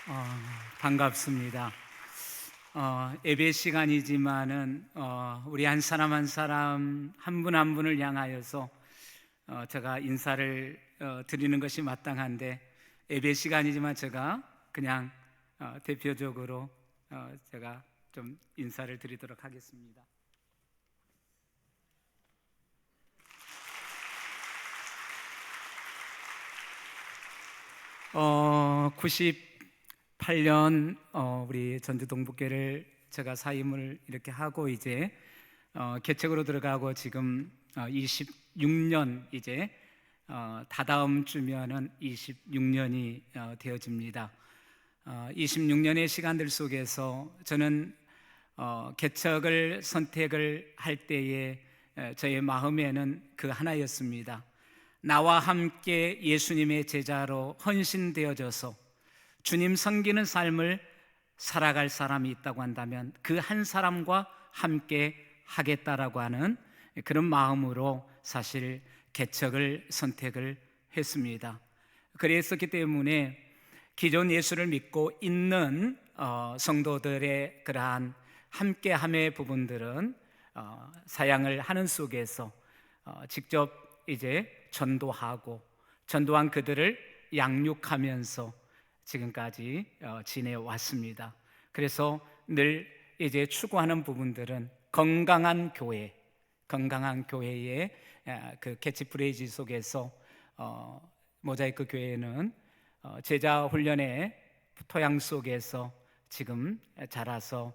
어, 반갑습니다. 예배 시간이지만은 우리 한 사람 한 사람 한 분 한 분을 향하여서 제가 인사를 드리는 것이 마땅한데, 예배 시간이지만 제가 그냥 대표적으로 제가 좀 인사를 드리도록 하겠습니다. 98년 우리 전주동북교를 제가 사임을 이렇게 하고 이제 개척으로 들어가고 지금 26년 이제 다다음 주면은 26년이 되어집니다. 26년의 시간들 속에서 저는 개척을 선택을 할 때에 저의 마음에는 그 하나였습니다. 나와 함께 예수님의 제자로 헌신되어져서 주님 섬기는 삶을 살아갈 사람이 있다고 한다면 그 한 사람과 함께 하겠다라고 하는 그런 마음으로 사실 개척을 선택을 했습니다. 그랬었기 때문에 기존 예수를 믿고 있는 성도들의 그러한 함께함의 부분들은 사양을 하는 속에서 직접 이제 전도한 그들을 양육하면서 지금까지 지내왔습니다. 그래서 늘 이제 추구하는 부분들은 건강한 교회의 그 캐치프레이즈 속에서 모자이크 교회는 제자 훈련의 토양 속에서 지금 자라서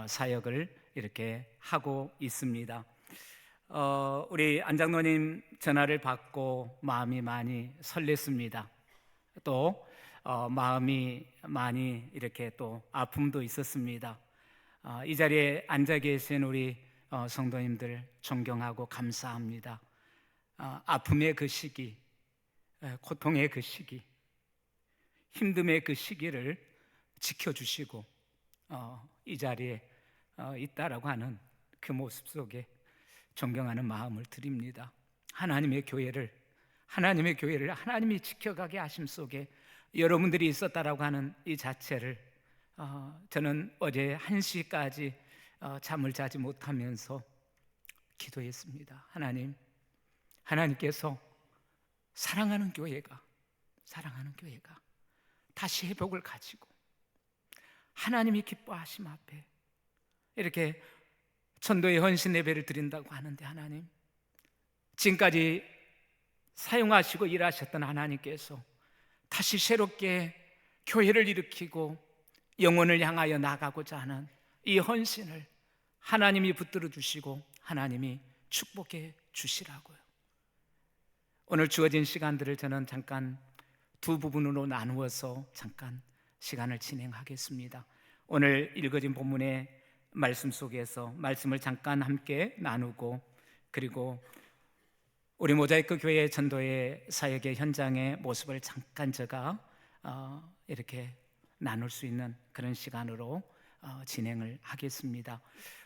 사역을 이렇게 하고 있습니다. 우리 안장로님 전화를 받고 마음이 많이 설렜습니다. 또 마음이 많이 이렇게 또 아픔도 있었습니다. 이 자리에 앉아 계신 우리 성도님들 존경하고 감사합니다. 아픔의 그 시기, 고통의 그 시기, 힘듦의 그 시기를 지켜주시고 이 자리에 있다라고 하는 그 모습 속에 존경하는 마음을 드립니다. 하나님의 교회를 하나님이 지켜가게 하심 속에 여러분들이 있었다라고 하는 이 자체를 저는 어제 1시까지 잠을 자지 못하면서 기도했습니다. 하나님께서 사랑하는 교회가 다시 회복을 가지고 하나님이 기뻐하심 앞에 이렇게 전도의 헌신 예배를 드린다고 하는데, 하나님, 지금까지 사용하시고 일하셨던 하나님께서 다시 새롭게 교회를 일으키고 영혼을 향하여 나가고자 하는 이 헌신을 하나님이 붙들어 주시고 하나님이 축복해 주시라고요. 오늘 주어진 시간들을 저는 잠깐 두 부분으로 나누어서 잠깐 시간을 진행하겠습니다. 오늘 읽어진 본문의 말씀 속에서 말씀을 잠깐 함께 나누고, 그리고 우리 모자이크 교회 전도의 사역의 현장의 모습을 잠깐 제가 이렇게 나눌 수 있는 그런 시간으로 진행을 하겠습니다.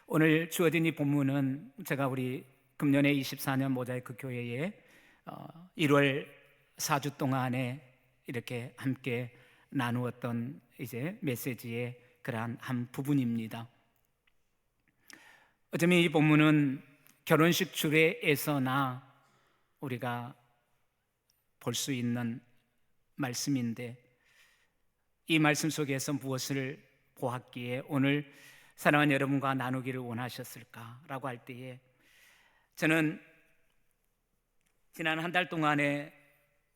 오늘 주어진 이 본문은 제가 우리 금년에 24년 모자이크 교회에 1월 4주 동안에 이렇게 함께 나누었던 이제 메시지의 그러한 한 부분입니다. 어쩌면 이 본문은 결혼식 주례에서나 우리가 볼 수 있는 말씀인데, 이 말씀 속에서 무엇을 보았기에 오늘 사랑하는 여러분과 나누기를 원하셨을까라고 할 때에, 저는 지난 한 달 동안에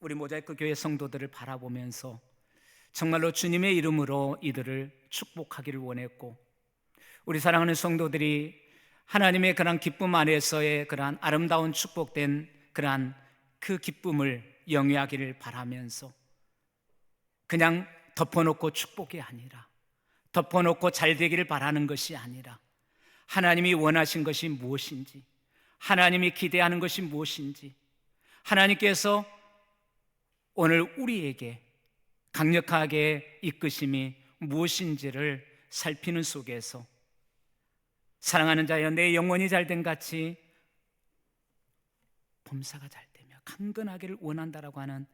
우리 모자이크 교회 성도들을 바라보면서 정말로 주님의 이름으로 이들을 축복하기를 원했고, 우리 사랑하는 성도들이 하나님의 그러한 기쁨 안에서의 그러한 아름다운 축복된 그러한 그 기쁨을 영위하기를 바라면서, 그냥 덮어놓고 축복이 아니라, 덮어놓고 잘 되기를 바라는 것이 아니라, 하나님이 원하신 것이 무엇인지, 하나님이 기대하는 것이 무엇인지, 하나님께서 오늘 우리에게 강력하게 이끄심이 무엇인지를 살피는 속에서 사랑하는 자여 내 영혼이 잘된 같이 범사가 잘되며 강건하기를 원한다라고 하는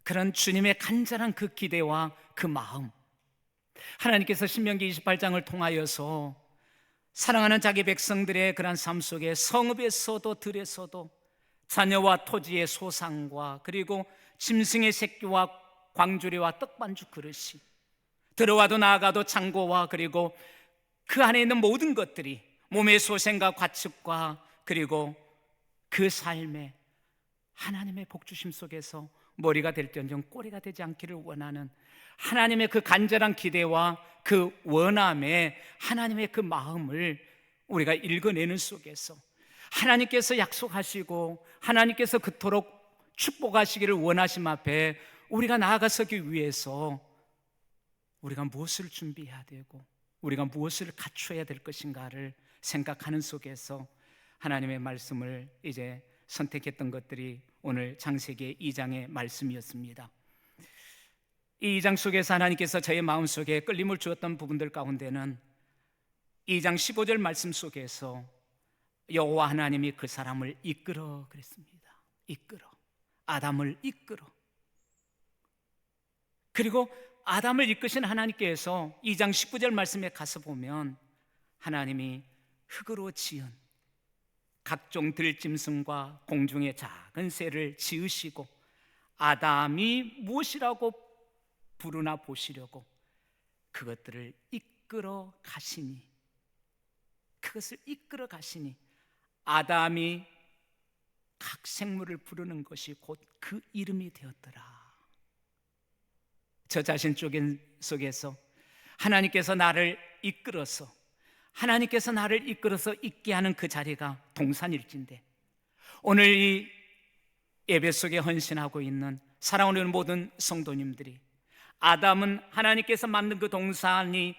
그런 주님의 간절한 그 기대와 그 마음, 하나님께서 신명기 28장을 통하여서 사랑하는 자기 백성들의 그러한 삶 속에 성읍에서도 들에서도 자녀와 토지의 소상과 그리고 짐승의 새끼와 광주리와 떡반죽 그릇이 들어와도 나아가도 창고와 그리고 그 안에 있는 모든 것들이 몸의 소생과 과축과 그리고 그 삶에 하나님의 복주심 속에서 머리가 될지언정 꼬리가 되지 않기를 원하는 하나님의 그 간절한 기대와 그 원함에 하나님의 그 마음을 우리가 읽어내는 속에서 하나님께서 약속하시고 하나님께서 그토록 축복하시기를 원하심 앞에 우리가 나아가서기 위해서 우리가 무엇을 준비해야 되고 우리가 무엇을 갖춰야 될 것인가를 생각하는 속에서 하나님의 말씀을 이제 선택했던 것들이 오늘 창세기 2장의 말씀이었습니다. 이 2장 속에서 하나님께서 저의 마음속에 끌림을 주었던 부분들 가운데는 2장 15절 말씀 속에서 여호와 하나님이 그 사람을 이끌어 그랬습니다. 이끌어, 아담을 이끌어. 그리고 아담을 이끄신 하나님께서 2장 19절 말씀에 가서 보면 하나님이 흙으로 지은 각종 들짐승과 공중의 작은 새를 지으시고 아담이 무엇이라고 부르나 보시려고 그것들을 이끌어 가시니, 그것을 이끌어 가시니 아담이 각 생물을 부르는 것이 곧 그 이름이 되었더라. 저 자신 속에서 하나님께서 나를 이끌어서 있게 하는 그 자리가 동산일진데, 오늘 이 예배 속에 헌신하고 있는 사랑하는 모든 성도님들이 아담은 하나님께서 만든 그 동산이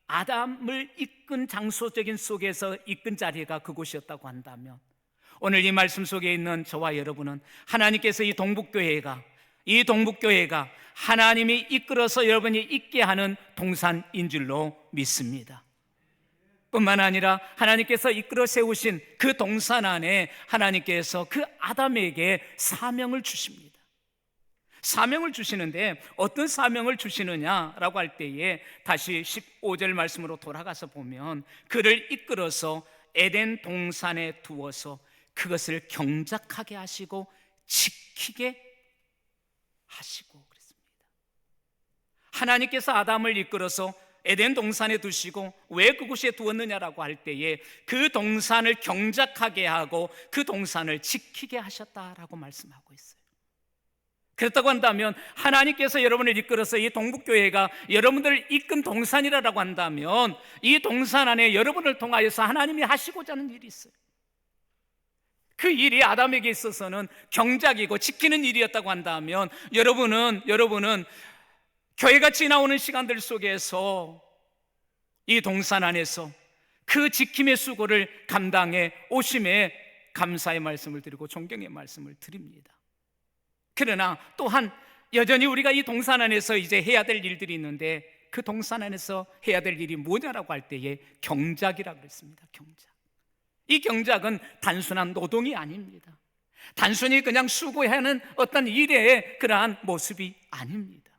아담을 이끈 장소적인 속에서 이끈 자리가 그곳이었다고 한다면, 오늘 이 말씀 속에 있는 저와 여러분은 하나님께서 이 동북교회가 하나님이 이끌어서 여러분이 있게 하는 동산인 줄로 믿습니다. 뿐만 아니라 하나님께서 이끌어 세우신 그 동산 안에 하나님께서 그 아담에게 사명을 주십니다. 사명을 주시는데 어떤 사명을 주시느냐라고 할 때에 다시 15절 말씀으로 돌아가서 보면 그를 이끌어서 에덴 동산에 두어서 그것을 경작하게 하시고 지키게 하시고 그랬습니다. 하나님께서 아담을 이끌어서 에덴 동산에 두시고 왜 그곳에 두었느냐라고 할 때에 그 동산을 경작하게 하고 그 동산을 지키게 하셨다라고 말씀하고 있어요. 그렇다고 한다면 하나님께서 여러분을 이끌어서 이 동북교회가 여러분들을 이끈 동산이라고 한다면 이 동산 안에 여러분을 통하여서 하나님이 하시고자 하는 일이 있어요. 그 일이 아담에게 있어서는 경작이고 지키는 일이었다고 한다면 여러분은 교회가 지나오는 시간들 속에서 이 동산 안에서 그 지킴의 수고를 감당해 오심에 감사의 말씀을 드리고 존경의 말씀을 드립니다. 그러나 또한 여전히 우리가 이 동산 안에서 이제 해야 될 일들이 있는데 그 동산 안에서 해야 될 일이 뭐냐라고 할 때에 경작이라고 그랬습니다. 경작. 이 경작은 단순한 노동이 아닙니다. 단순히 그냥 수고하는 어떤 일의 그러한 모습이 아닙니다.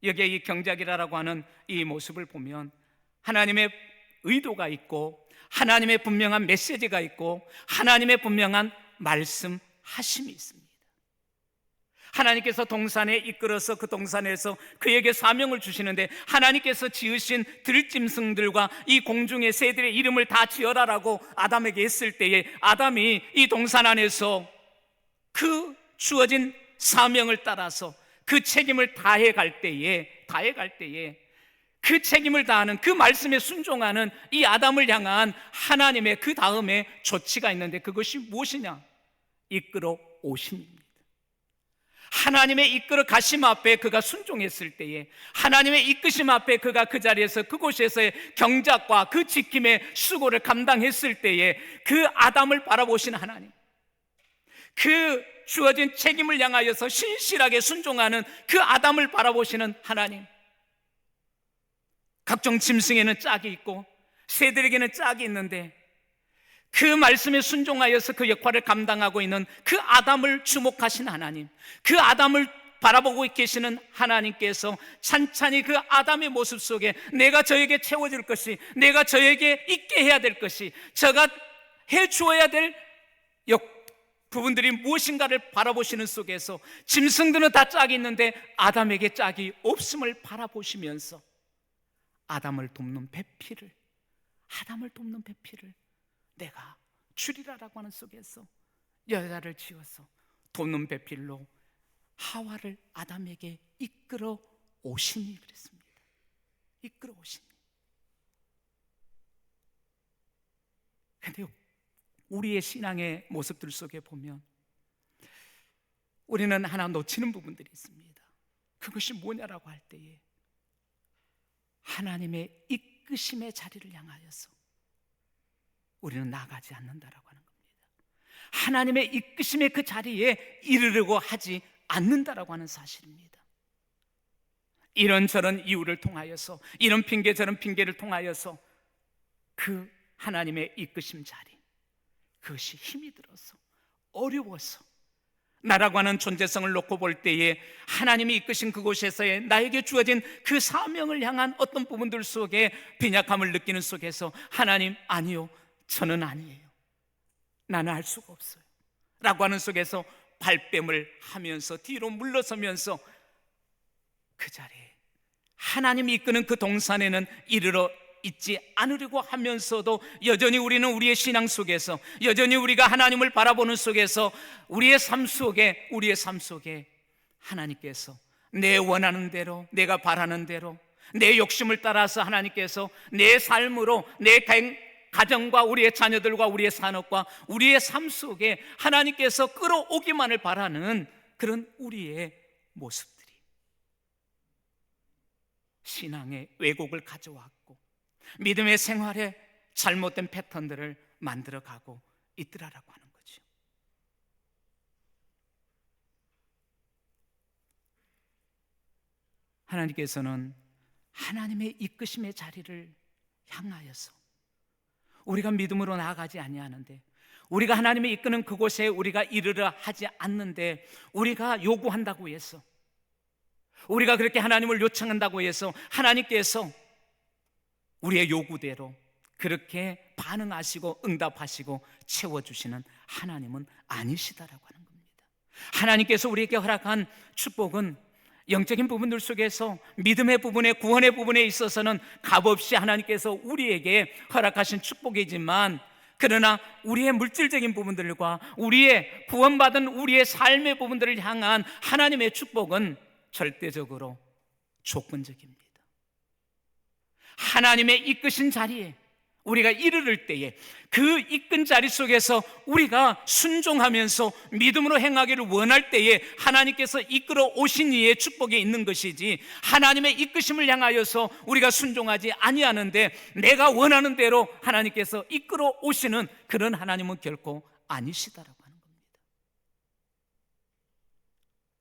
여기에 이 경작이라고 하는 이 모습을 보면 하나님의 의도가 있고 하나님의 분명한 메시지가 있고 하나님의 분명한 말씀하심이 있습니다. 하나님께서 동산에 이끌어서 그 동산에서 그에게 사명을 주시는데 하나님께서 지으신 들짐승들과 이 공중의 새들의 이름을 다 지어라라고 아담에게 했을 때에 아담이 이 동산 안에서 그 주어진 사명을 따라서 그 책임을 다해 갈 때에 그 책임을 다하는 그 말씀에 순종하는 이 아담을 향한 하나님의 그 다음에 조치가 있는데 그것이 무엇이냐? 이끌어 오심입니다. 하나님의 이끌어 가심 앞에 그가 순종했을 때에 하나님의 이끄심 앞에 그가 그 자리에서 그곳에서의 경작과 그 지킴의 수고를 감당했을 때에 그 아담을 바라보신 하나님, 그 주어진 책임을 향하여서 신실하게 순종하는 그 아담을 바라보시는 하나님, 각종 짐승에는 짝이 있고 새들에게는 짝이 있는데 그 말씀에 순종하여서 그 역할을 감당하고 있는 그 아담을 주목하신 하나님, 그 아담을 바라보고 계시는 하나님께서 찬찬히 그 아담의 모습 속에 내가 저에게 채워줄 것이, 내가 저에게 있게 해야 될 것이, 저가 해 주어야 될 부분들이 무엇인가를 바라보시는 속에서 짐승들은 다 짝이 있는데 아담에게 짝이 없음을 바라보시면서 아담을 돕는 배필을 내가 주리라라고 하는 속에서 여자를 지어서 돕는 배필로 하와를 아담에게 이끌어 오시니 그랬습니다. 이끌어 오시니. 그런데 우리의 신앙의 모습들 속에 보면 우리는 하나 놓치는 부분들이 있습니다. 그것이 뭐냐라고 할 때에 하나님의 이끄심의 자리를 향하여서 우리는 나가지 않는다라고 하는 겁니다. 하나님의 이끄심의 그 자리에 이르려고 하지 않는다라고 하는 사실입니다. 이런저런 이유를 통하여서, 이런 핑계 저런 핑계를 통하여서 그 하나님의 이끄심 자리, 그것이 힘이 들어서 어려워서 나라고 하는 존재성을 놓고 볼 때에 하나님이 이끄신 그곳에서의 나에게 주어진 그 사명을 향한 어떤 부분들 속에 빈약함을 느끼는 속에서 하나님, 아니요, 저는 아니에요, 나는 할 수가 없어요 라고 하는 속에서 발뺌을 하면서 뒤로 물러서면서 그 자리에 하나님이 이끄는 그 동산에는 이르러 있지 않으려고 하면서도 여전히 우리는 우리의 신앙 속에서, 여전히 우리가 하나님을 바라보는 속에서 우리의 삶 속에 하나님께서 내 원하는 대로, 내가 바라는 대로, 내 욕심을 따라서 하나님께서 내 삶으로, 내 가정과 우리의 자녀들과 우리의 산업과 우리의 삶 속에 하나님께서 끌어오기만을 바라는 그런 우리의 모습들이 신앙의 왜곡을 가져왔고 믿음의 생활에 잘못된 패턴들을 만들어가고 있더라라고 하는 거죠. 하나님께서는 하나님의 이끄심의 자리를 향하여서 우리가 믿음으로 나아가지 아니하는데, 우리가 하나님이 이끄는 그곳에 우리가 이르려 하지 않는데, 우리가 요구한다고 해서, 우리가 그렇게 하나님을 요청한다고 해서 하나님께서 우리의 요구대로 그렇게 반응하시고 응답하시고 채워주시는 하나님은 아니시다라고 하는 겁니다. 하나님께서 우리에게 허락한 축복은 영적인 부분들 속에서 믿음의 부분에, 구원의 부분에 있어서는 값없이 하나님께서 우리에게 허락하신 축복이지만, 그러나 우리의 물질적인 부분들과 우리의 구원받은 우리의 삶의 부분들을 향한 하나님의 축복은 절대적으로 조건적입니다. 하나님의 이끄신 자리에 우리가 이르를 때에 그 이끈 자리 속에서 우리가 순종하면서 믿음으로 행하기를 원할 때에 하나님께서 이끌어 오신 이의 축복이 있는 것이지, 하나님의 이끄심을 향하여서 우리가 순종하지 아니하는데 내가 원하는 대로 하나님께서 이끌어 오시는 그런 하나님은 결코 아니시다라고 하는 겁니다.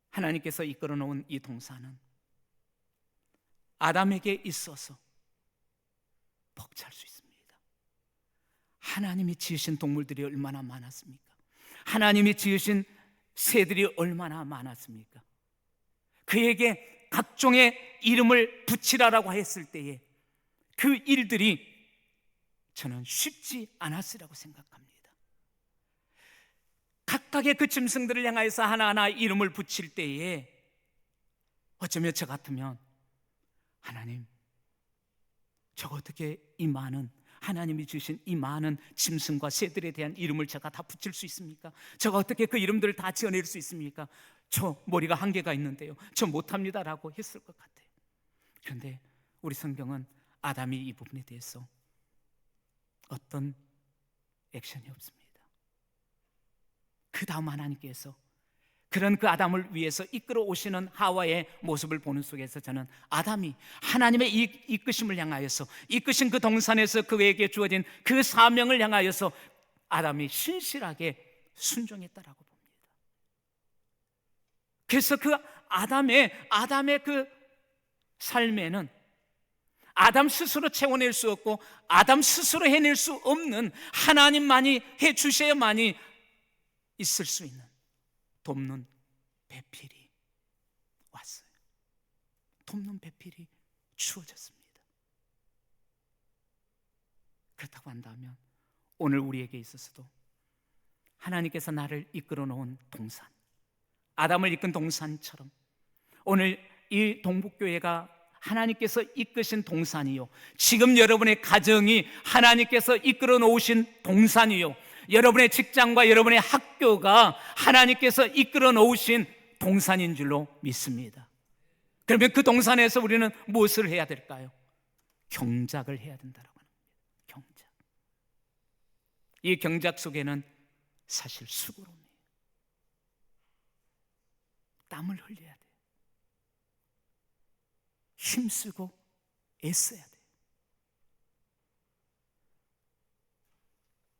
하나님께서 이끌어 놓은 이 동산은 아담에게 있어서 벅찰 수 있습니다. 하나님이 지으신 동물들이 얼마나 많았습니까? 하나님이 지으신 새들이 얼마나 많았습니까? 그에게 각종의 이름을 붙이라라고 했을 때에 그 일들이 저는 쉽지 않았으라고 생각합니다. 각각의 그 짐승들을 향해서 하나하나 이름을 붙일 때에 어쩌면 저 같으면 하나님, 저가 어떻게 이 많은, 하나님이 주신 이 많은 짐승과 새들에 대한 이름을 제가 다 붙일 수 있습니까? 제가 어떻게 그 이름들을 다 지어낼 수 있습니까? 저 머리가 한계가 있는데요, 저 못합니다라고 했을 것 같아요. 그런데 우리 성경은 아담이 이 부분에 대해서 어떤 액션이 없습니다. 그 다음 하나님께서 그런 그 아담을 위해서 이끌어 오시는 하와의 모습을 보는 속에서 저는 아담이 하나님의 이끄심을 향하여서, 이끄신 그 동산에서 그에게 주어진 그 사명을 향하여서 아담이 신실하게 순종했다라고 봅니다. 그래서 그 아담의 그 삶에는 아담 스스로 채워낼 수 없고 아담 스스로 해낼 수 없는, 하나님만이 해주셔야만이 있을 수 있는 돕는 배필이 돕는 배필이 주어졌습니다. 그렇다고 한다면 오늘 우리에게 있어서도 하나님께서 나를 이끌어 놓은 동산, 아담을 이끈 동산처럼 오늘 이 동북교회가 하나님께서 이끄신 동산이요, 지금 여러분의 가정이 하나님께서 이끌어 놓으신 동산이요, 여러분의 직장과 여러분의 학교가 하나님께서 이끌어 놓으신 동산인 줄로 믿습니다. 그러면 그 동산에서 우리는 무엇을 해야 될까요? 경작을 해야 된다고 하는 겁니다. 경작. 이 경작 속에는 사실 수고로움이에요. 땀을 흘려야 돼요. 힘쓰고 애써야 돼요.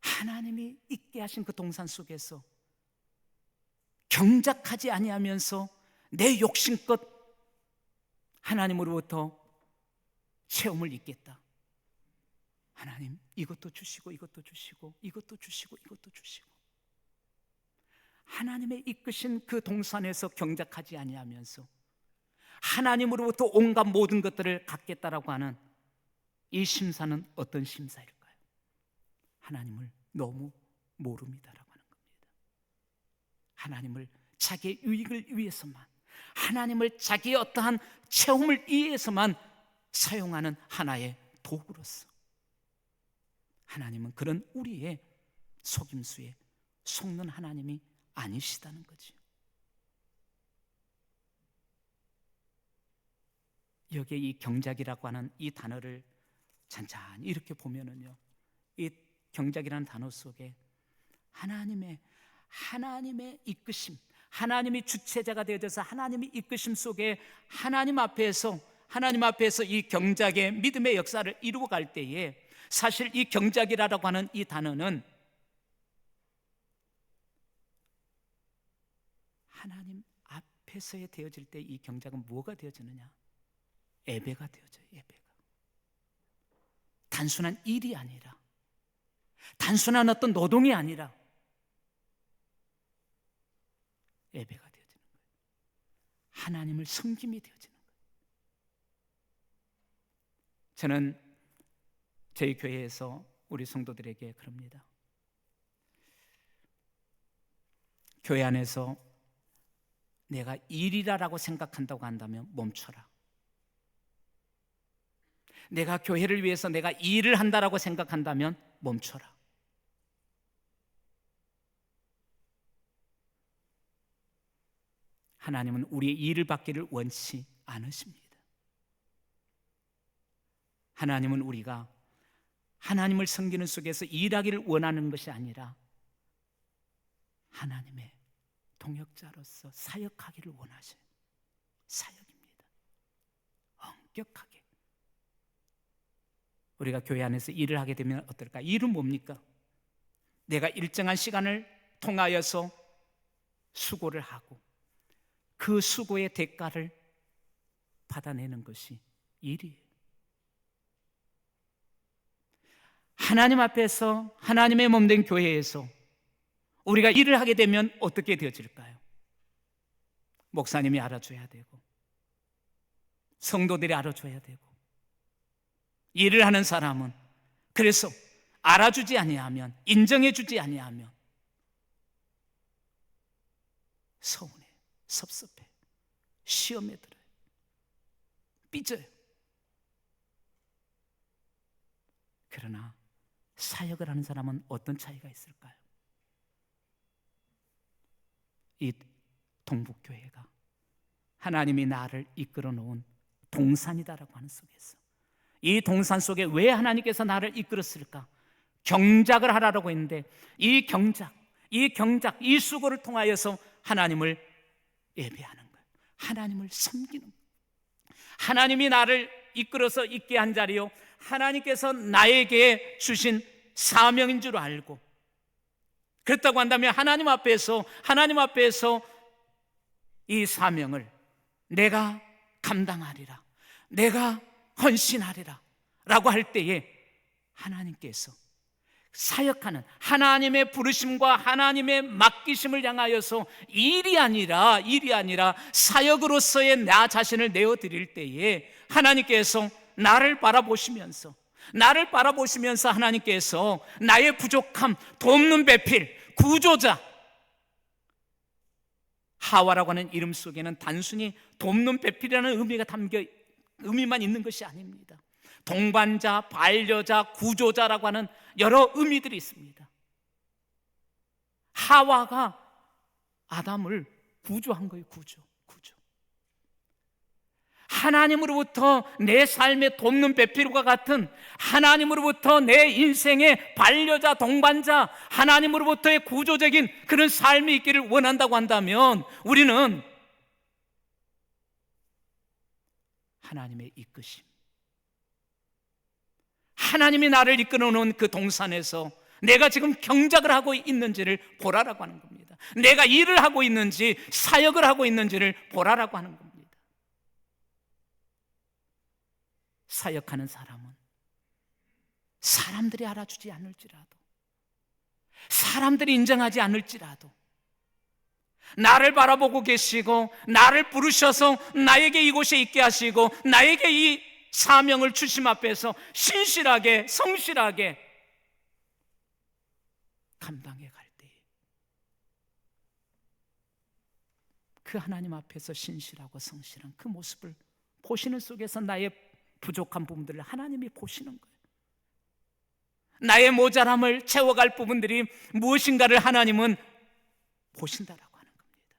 하나님이 있게 하신 그 동산 속에서 경작하지 아니하면서 내 욕심껏 하나님으로부터 체험을 잊겠다. 하나님 이것도 주시고 이것도 주시고 이것도 주시고 이것도 주시고, 하나님의 이끄신 그 동산에서 경작하지 아니하면서 하나님으로부터 온갖 모든 것들을 갖겠다라고 하는 이 심사는 어떤 심사일까요? 하나님을 너무 모릅니다라고 하는 겁니다. 하나님을 자기의 유익을 위해서만, 하나님을 자기의 어떠한 체험을 위해서만 사용하는 하나의 도구로서, 하나님은 그런 우리의 속임수에 속는 하나님이 아니시다는 거죠. 여기에 이 경작이라고 하는 이 단어를 잔잔히 이렇게 보면은요, 이 경작이라는 단어 속에 하나님의 이끄심, 하나님이 주체자가 되어져서 하나님이 이끄심 속에 하나님 앞에서 이 경작의 믿음의 역사를 이루어 갈 때에, 사실 이 경작이라고 하는 이 단어는 하나님 앞에서의 되어질 때 이 경작은 뭐가 되어지느냐? 예배가 되어져요. 예배가 단순한 일이 아니라, 단순한 어떤 노동이 아니라 예배가 되어지는 거예요. 하나님을 섬김이 되어지는 거예요. 저는 저희 교회에서 우리 성도들에게 그럽니다. 교회 안에서 내가 일이라고 생각한다고 한다면 멈춰라. 내가 교회를 위해서 내가 일을 한다라고 생각한다면 멈춰라. 하나님은 우리의 일을 받기를 원치 않으십니다. 하나님은 우리가 하나님을 섬기는 속에서 일하기를 원하는 것이 아니라 하나님의 동역자로서 사역하기를 원하셔요. 사역입니다. 엄격하게. 우리가 교회 안에서 일을 하게 되면 어떨까? 일은 뭡니까? 내가 일정한 시간을 통하여서 수고를 하고 그 수고의 대가를 받아내는 것이 일이에요. 하나님 앞에서, 하나님의 몸된 교회에서 우리가 일을 하게 되면 어떻게 되어질까요? 목사님이 알아줘야 되고, 성도들이 알아줘야 되고, 일을 하는 사람은 그래서 알아주지 아니하면, 인정해주지 아니하면 서운해, 섭섭해, 시험에 들어요, 삐져요. 그러나 사역을 하는 사람은 어떤 차이가 있을까요? 이 동북교회가 하나님이 나를 이끌어 놓은 동산이다라고 하는 속에서, 이 동산 속에 왜 하나님께서 나를 이끌었을까? 경작을 하라고 했는데 이 경작, 이 수고를 통하여서 하나님을 예배하는 거예요. 하나님을 섬기는 거예요. 하나님이 나를 이끌어서 있게 한 자리요, 하나님께서 나에게 주신 사명인 줄 알고, 그렇다고 한다면 하나님 앞에서 이 사명을 내가 감당하리라, 내가 헌신하리라 라고 할 때에 하나님께서 사역하는 하나님의 부르심과 하나님의 맡기심을 향하여서 일이 아니라 사역으로서의 나 자신을 내어드릴 때에 하나님께서 나를 바라보시면서 하나님께서 나의 부족함, 돕는 배필, 구조자, 하와라고 하는 이름 속에는 단순히 돕는 배필이라는 의미만 있는 것이 아닙니다. 동반자, 반려자, 구조자라고 하는 여러 의미들이 있습니다. 하와가 아담을 구조한 거예요. 구조. 하나님으로부터 내 삶의 돕는 배필과 같은, 하나님으로부터 내 인생의 반려자, 동반자, 하나님으로부터의 구조적인 그런 삶이 있기를 원한다고 한다면 우리는 하나님의 이끄심, 하나님이 나를 이끌어놓은 그 동산에서 내가 지금 경작을 하고 있는지를 보라라고 하는 겁니다. 내가 일을 하고 있는지 사역을 하고 있는지를 보라라고 하는 겁니다. 사역하는 사람은 사람들이 알아주지 않을지라도, 사람들이 인정하지 않을지라도 나를 바라보고 계시고 나를 부르셔서 나에게 이곳에 있게 하시고 나에게 이 사명을 주심 앞에서 신실하게, 성실하게 감당해 갈 때, 그 하나님 앞에서 신실하고 성실한 그 모습을 보시는 속에서 나의 부족한 부분들을 하나님이 보시는 거예요. 나의 모자람을 채워갈 부분들이 무엇인가를 하나님은 보신다라고 하는 겁니다.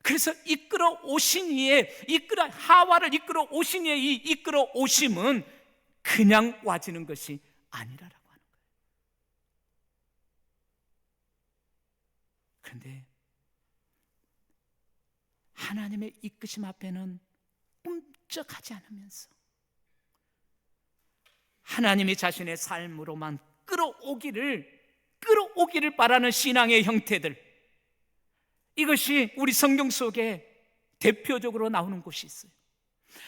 그래서 이끌어 오신 이의, 하와를 이끌어 오신 이의 이 이끌어 오심은 그냥 와지는 것이 아니라라고 하는 거예요. 그런데 하나님의 이끄심 앞에는 꿈쩍하지 않으면서 하나님이 자신의 삶으로만 끌어오기를 바라는 신앙의 형태들, 이것이 우리 성경 속에 대표적으로 나오는 곳이 있어요.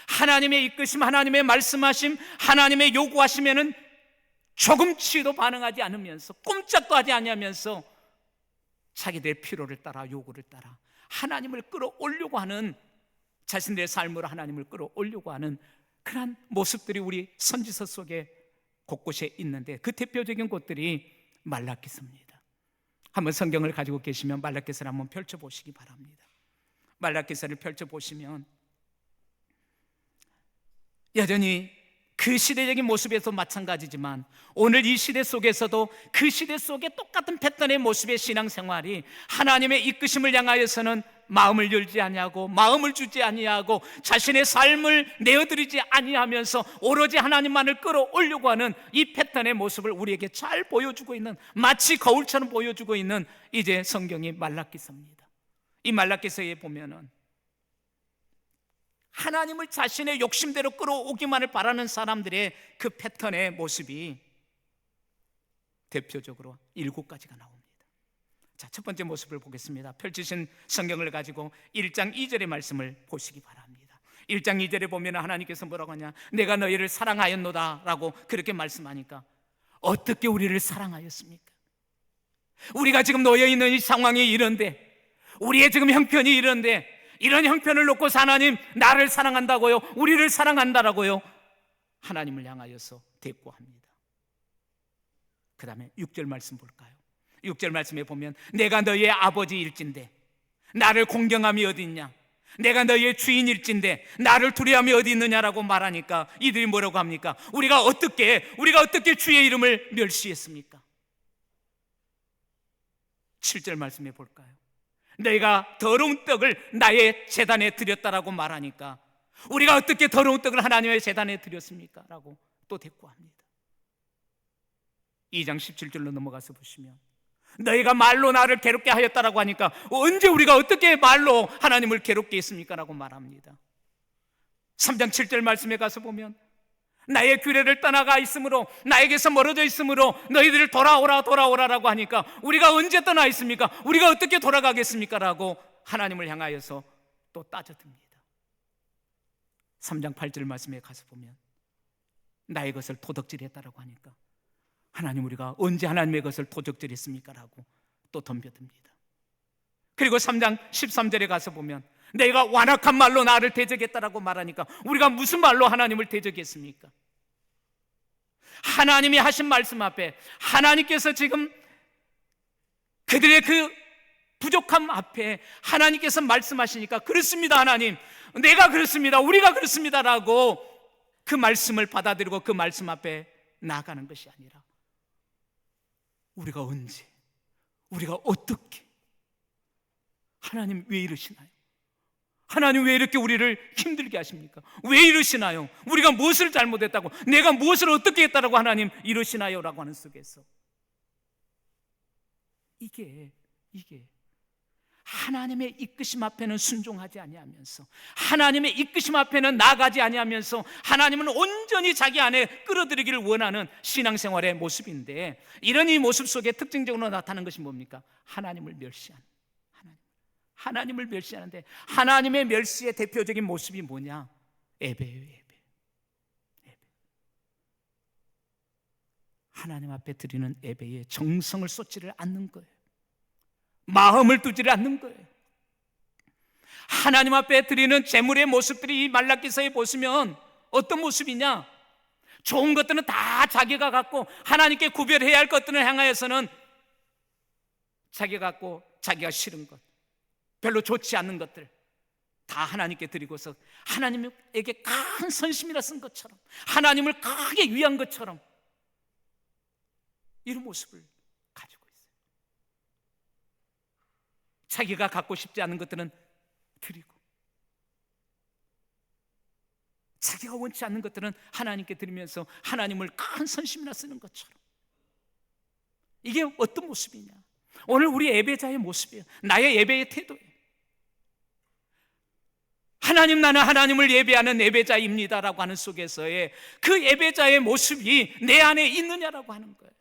하나님의 이끄심, 하나님의 말씀하심, 하나님의 요구하심에는 조금치도 반응하지 않으면서, 꼼짝도 하지 않으면서 자기들의 필요를 따라, 요구를 따라 하나님을 끌어오려고 하는, 자신들의 삶으로 하나님을 끌어오려고 하는 그러한 모습들이 우리 선지서 속에 곳곳에 있는데, 그 대표적인 곳들이 말라기서입니다. 한번 성경을 가지고 계시면 말라기서를 한번 펼쳐보시기 바랍니다. 말라기서를 펼쳐보시면 여전히 그 시대적인 모습에서 마찬가지지만 오늘 이 시대 속에서도 그 시대 속에 똑같은 패턴의 모습의 신앙생활이, 하나님의 이끄심을 향하여서는 마음을 열지 아니하고 마음을 주지 아니하고 자신의 삶을 내어드리지 아니하면서 오로지 하나님만을 끌어오려고 하는 이 패턴의 모습을 우리에게 잘 보여주고 있는, 마치 거울처럼 보여주고 있는 이제 성경이 말라기서입니다. 이 말라기서에 보면은 하나님을 자신의 욕심대로 끌어오기만을 바라는 사람들의 그 패턴의 모습이 대표적으로 7가지가 나옵니다. 자, 첫 번째 모습을 보겠습니다. 펼치신 성경을 가지고 1장 2절의 말씀을 보시기 바랍니다. 1장 2절에 보면 하나님께서 뭐라고 하냐, 내가 너희를 사랑하였노다 라고 그렇게 말씀하니까, 어떻게 우리를 사랑하였습니까? 우리가 지금 놓여 있는 이 상황이 이런데, 우리의 지금 형편이 이런데, 이런 형편을 놓고 하나님 나를 사랑한다고요? 우리를 사랑한다라고요? 하나님을 향하여서 대꾸합니다. 그 다음에 6절 말씀 볼까요? 6절 말씀에 보면 내가 너희의 아버지일진데 나를 공경함이 어디 있냐, 내가 너희의 주인일진데 나를 두려움이 어디 있느냐라고 말하니까 이들이 뭐라고 합니까? 우리가 어떻게 주의 이름을 멸시했습니까? 7절 말씀에 볼까요? 너희가 더러운 떡을 나의 제단에 드렸다라고 말하니까 우리가 어떻게 더러운 떡을 하나님의 제단에 드렸습니까? 라고 또 대꾸합니다. 2장 17절로 넘어가서 보시면 너희가 말로 나를 괴롭게 하였다라고 하니까 언제 우리가 어떻게 말로 하나님을 괴롭게 했습니까? 라고 말합니다. 3장 7절 말씀에 가서 보면 나의 규례를 떠나가 있으므로, 나에게서 멀어져 있으므로 너희들을 돌아오라라고 하니까 우리가 언제 떠나 있습니까? 우리가 어떻게 돌아가겠습니까? 라고 하나님을 향하여서 또 따져듭니다. 3장 8절 말씀에 가서 보면 나의 것을 도둑질했다라고 하니까 하나님, 우리가 언제 하나님의 것을 도적질했습니까? 라고 또 덤벼듭니다. 그리고 3장 13절에 가서 보면 내가 완악한 말로 나를 대적했다라고 말하니까 우리가 무슨 말로 하나님을 대적했습니까? 하나님이 하신 말씀 앞에, 하나님께서 지금 그들의 그 부족함 앞에 하나님께서 말씀하시니까 그렇습니다 하나님, 내가 그렇습니다, 우리가 그렇습니다 라고 그 말씀을 받아들이고 그 말씀 앞에 나아가는 것이 아니라 우리가 언제, 우리가 어떻게, 하나님 왜 이러시나요? 하나님 왜 이렇게 우리를 힘들게 하십니까? 왜 이러시나요? 우리가 무엇을 잘못했다고, 내가 무엇을 어떻게 했다라고 하나님 이러시나요? 라고 하는 속에서 이게 하나님의 이끄심 앞에는 순종하지 아니하면서, 하나님의 이끄심 앞에는 나아가지 아니하면서 하나님은 온전히 자기 안에 끌어들이기를 원하는 신앙생활의 모습인데, 이런 이 모습 속에 특징적으로 나타나는 것이 뭡니까? 하나님을 멸시하는, 하나님을 멸시하는데, 하나님의 멸시의 대표적인 모습이 뭐냐? 예배예요. 예배. 하나님 앞에 드리는 예배에 정성을 쏟지를 않는 거예요. 마음을 두지를 않는 거예요. 하나님 앞에 드리는 제물의 모습들이 이 말라기서에 보시면 어떤 모습이냐? 좋은 것들은 다 자기가 갖고, 하나님께 구별해야 할 것들을 향하여서는 자기가 갖고 자기가 싫은 것, 별로 좋지 않는 것들 다 하나님께 드리고서 하나님에게 큰 선심이라 쓴 것처럼, 하나님을 크게 위한 것처럼 이런 모습을 가지고 있어요. 자기가 갖고 싶지 않은 것들은 드리고, 자기가 원치 않는 것들은 하나님께 드리면서 하나님을 큰 선심이라 쓰는 것처럼. 이게 어떤 모습이냐? 오늘 우리 예배자의 모습이에요. 나의 예배의 태도예요. 하나님, 나는 하나님을 예배하는 예배자입니다라고 하는 속에서의 그 예배자의 모습이 내 안에 있느냐라고 하는 거예요.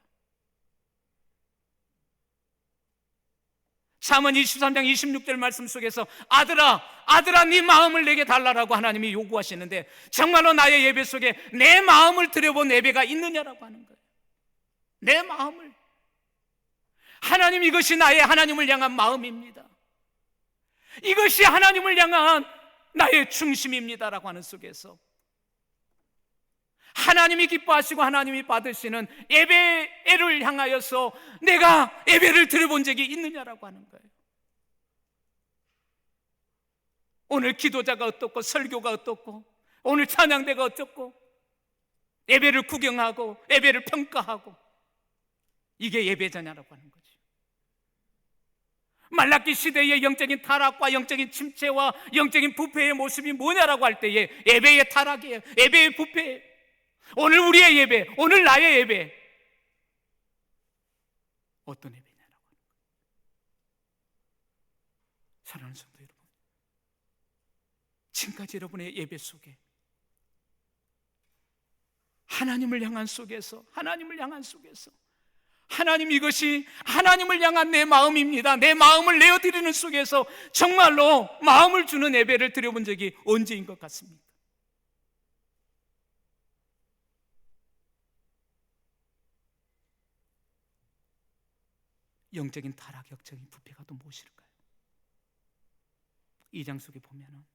사문 23장 26절 말씀 속에서 아들아 네 마음을 내게 달라라고 하나님이 요구하시는데, 정말로 나의 예배 속에 내 마음을 드려본 예배가 있느냐라고 하는 거예요. 내 마음을, 하나님, 이것이 나의 하나님을 향한 마음입니다. 이것이 하나님을 향한 나의 중심입니다라고 하는 속에서 하나님이 기뻐하시고 하나님이 받으시는 예배를 향하여서 내가 예배를 드려본 적이 있느냐라고 하는 거예요. 오늘 기도자가 어떻고, 설교가 어떻고, 오늘 찬양대가 어떻고, 예배를 구경하고 예배를 평가하고, 이게 예배자냐라고 하는 거죠. 말라기 시대의 영적인 타락과 영적인 침체와 영적인 부패의 모습이 뭐냐라고 할 때에 예배의 타락이에요. 예배의 부패예요. 오늘 우리의 예배, 오늘 나의 예배, 어떤 예배냐라고 하는 거예요. 사랑하는 성도 여러분, 지금까지 여러분의 예배 속에 하나님을 향한 속에서 하나님, 이것이 하나님을 향한 내 마음입니다, 내 마음을 내어드리는 속에서 정말로 마음을 주는 예배를 드려본 적이 언제인 것 같습니까? 영적인 타락, 영적인 부패가 또 무엇일까요? 2장 속에 보면은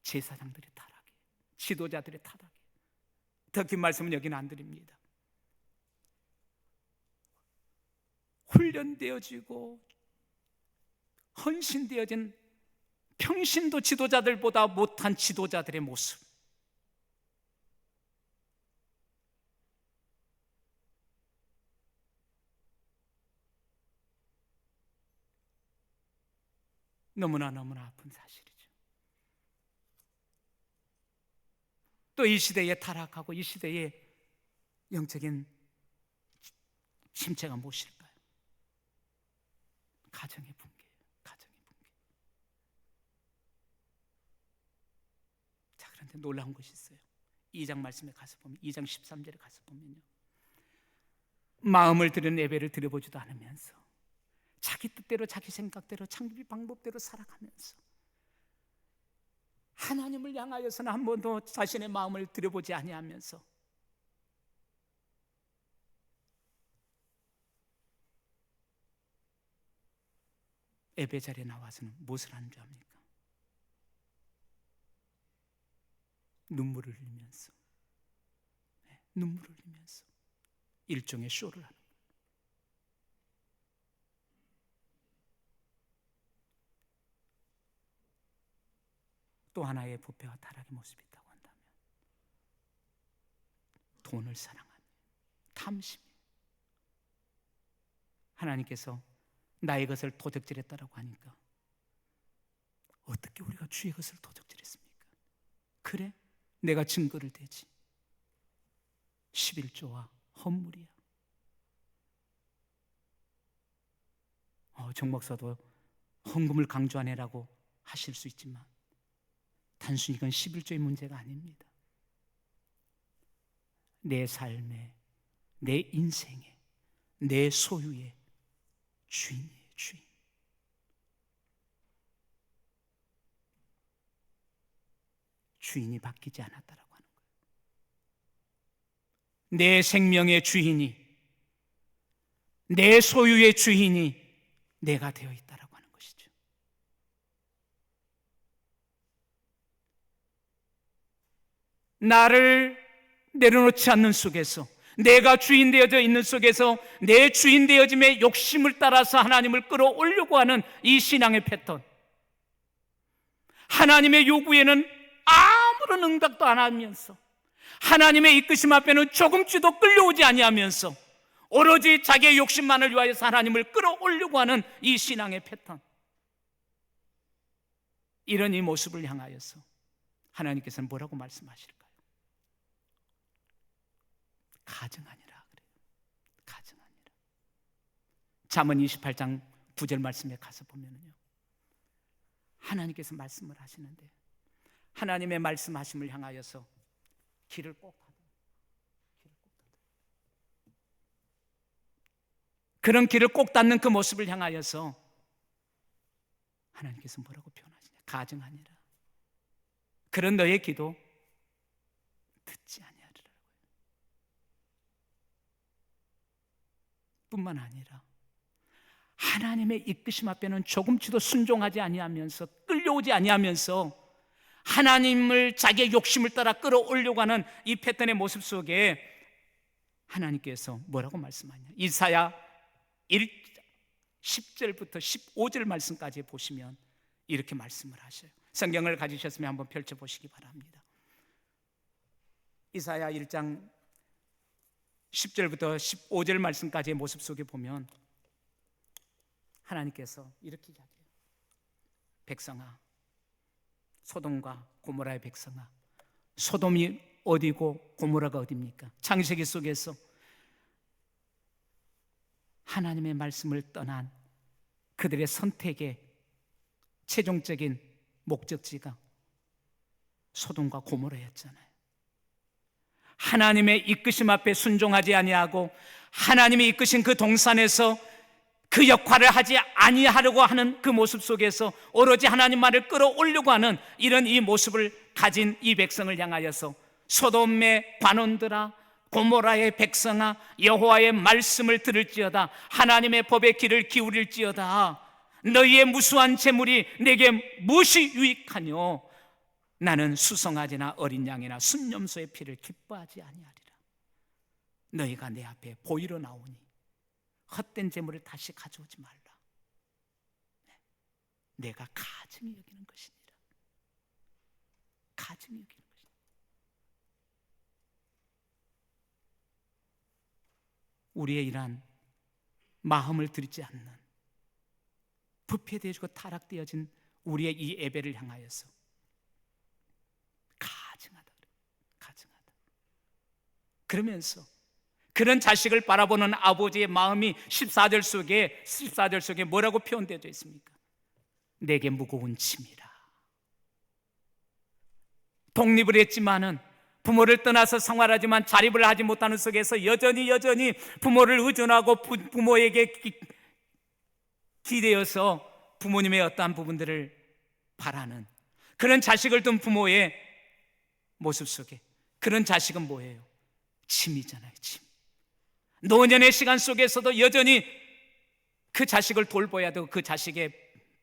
제사장들의 타락이에요. 지도자들의 타락이에요. 더 긴 말씀은 여기는 안 드립니다. 훈련되어지고 헌신되어진 평신도 지도자들보다 못한 지도자들의 모습, 너무나 아픈 사실이죠. 또 이 시대에 타락하고 이 시대의 영적인 침체가 무엇일까요? 가정의 붕괴예요. 가정의 붕괴. 자, 그런데 놀라운 것이 있어요. 2장 말씀에 가서 보면, 2장 13절에 가서 보면요, 마음을 드리는 예배를 드려보지도 않으면서 자기 뜻대로, 자기 생각대로, 자기 방법대로 살아가면서 하나님을 향하여서는 한 번도 자신의 마음을 드려보지 아니하면서 예배 자리에 나와서는 무엇을 하는 줄 압니까? 눈물을 흘리면서, 눈물을 흘리면서 일종의 쇼를 하는 거예요. 또 하나의 부패와 타락의 모습이 있다고 한다면 돈을 사랑하는 탐심이에요. 하나님께서 나의 것을 도적질했다라고 하니까 어떻게 우리가 주의 것을 도적질했습니까? 그래, 내가 증거를 대지. 11조와 헌물이야. 정 목사도 헌금을 강조하네라고 하실 수 있지만 단순히 이건 11조의 문제가 아닙니다. 내 삶에, 내 인생에, 내 소유의 주인이에요, 주인. 주인이 바뀌지 않았다라고 하는 거예요. 내 생명의 주인이, 내 소유의 주인이 내가 되어 있다라고 하는 것이죠. 나를 내려놓지 않는 속에서, 내가 주인 되어져 있는 속에서 내 주인 되어짐의 욕심을 따라서 하나님을 끌어올려고 하는 이 신앙의 패턴, 하나님의 요구에는 아무런 응답도 안 하면서, 하나님의 이끄심 앞에는 조금쯤도 끌려오지 아니하면서 오로지 자기의 욕심만을 위하여서 하나님을 끌어올려고 하는 이 신앙의 패턴, 이런 이 모습을 향하여서 하나님께서는 뭐라고 말씀하실까요? 가증하니라 그래요. 가증하니라. 잠언 28장 9절 말씀에 가서 보면요, 하나님께서 말씀을 하시는데 하나님의 말씀하심을 향하여서 길을 꼭 닫아요. 그런 길을 꼭 닫는 그 모습을 향하여서 하나님께서 뭐라고 표현하시냐? 가증하니라. 그런 너의 기도 듣지 아니하리라고요. 뿐만 아니라 하나님의 이끄심 앞에는 조금치도 순종하지 아니하면서, 끌려오지 아니하면서 하나님을 자기의 욕심을 따라 끌어올려고 하는 이 패턴의 모습 속에 하나님께서 뭐라고 말씀하냐? 이사야 1장 10절부터 15절 말씀까지 보시면 이렇게 말씀을 하셔요. 성경을 가지셨으면 한번 펼쳐보시기 바랍니다. 이사야 1장 10절부터 15절 말씀까지의 모습 속에 보면 하나님께서 이렇게 이야기해요. 백성아, 소돔과 고모라의 백성아, 소돔이 어디고 고모라가 어디입니까? 창세기 속에서 하나님의 말씀을 떠난 그들의 선택의 최종적인 목적지가 소돔과 고모라였잖아요. 하나님의 이끄심 앞에 순종하지 아니하고 하나님이 이끄신 그 동산에서 그 역할을 하지 아니하려고 하는 그 모습 속에서 오로지 하나님만을 끌어올려고 하는 이런 이 모습을 가진 이 백성을 향하여서 소돔의 관원들아, 고모라의 백성아, 여호와의 말씀을 들을지어다, 하나님의 법의 귀를 기울일지어다. 너희의 무수한 재물이 내게 무엇이 유익하뇨? 나는 수송아지나 어린 양이나 순념소의 피를 기뻐하지 아니하리라. 너희가 내 앞에 보이러 나오니 헛된 재물을 다시 가져오지 말라. 내가 가증히 여기는 것이니라. 가증히 여기는 것이니라. 우리의 이러한 마음을 들이지 않는, 부패되어지고 타락되어진 우리의 이 예배를 향하여서 가증하다. 그러면서 그런 자식을 바라보는 아버지의 마음이 14절 속에 뭐라고 표현되어 있습니까? 내게 무거운 짐이라. 독립을 했지만은, 부모를 떠나서 생활하지만 자립을 하지 못하는 속에서 여전히 부모를 의존하고 부모에게 기대어서 부모님의 어떠한 부분들을 바라는 그런 자식을 둔 부모의 모습 속에, 그런 자식은 뭐예요? 짐이잖아요, 짐. 노년의 시간 속에서도 여전히 그 자식을 돌봐야 되고 그 자식의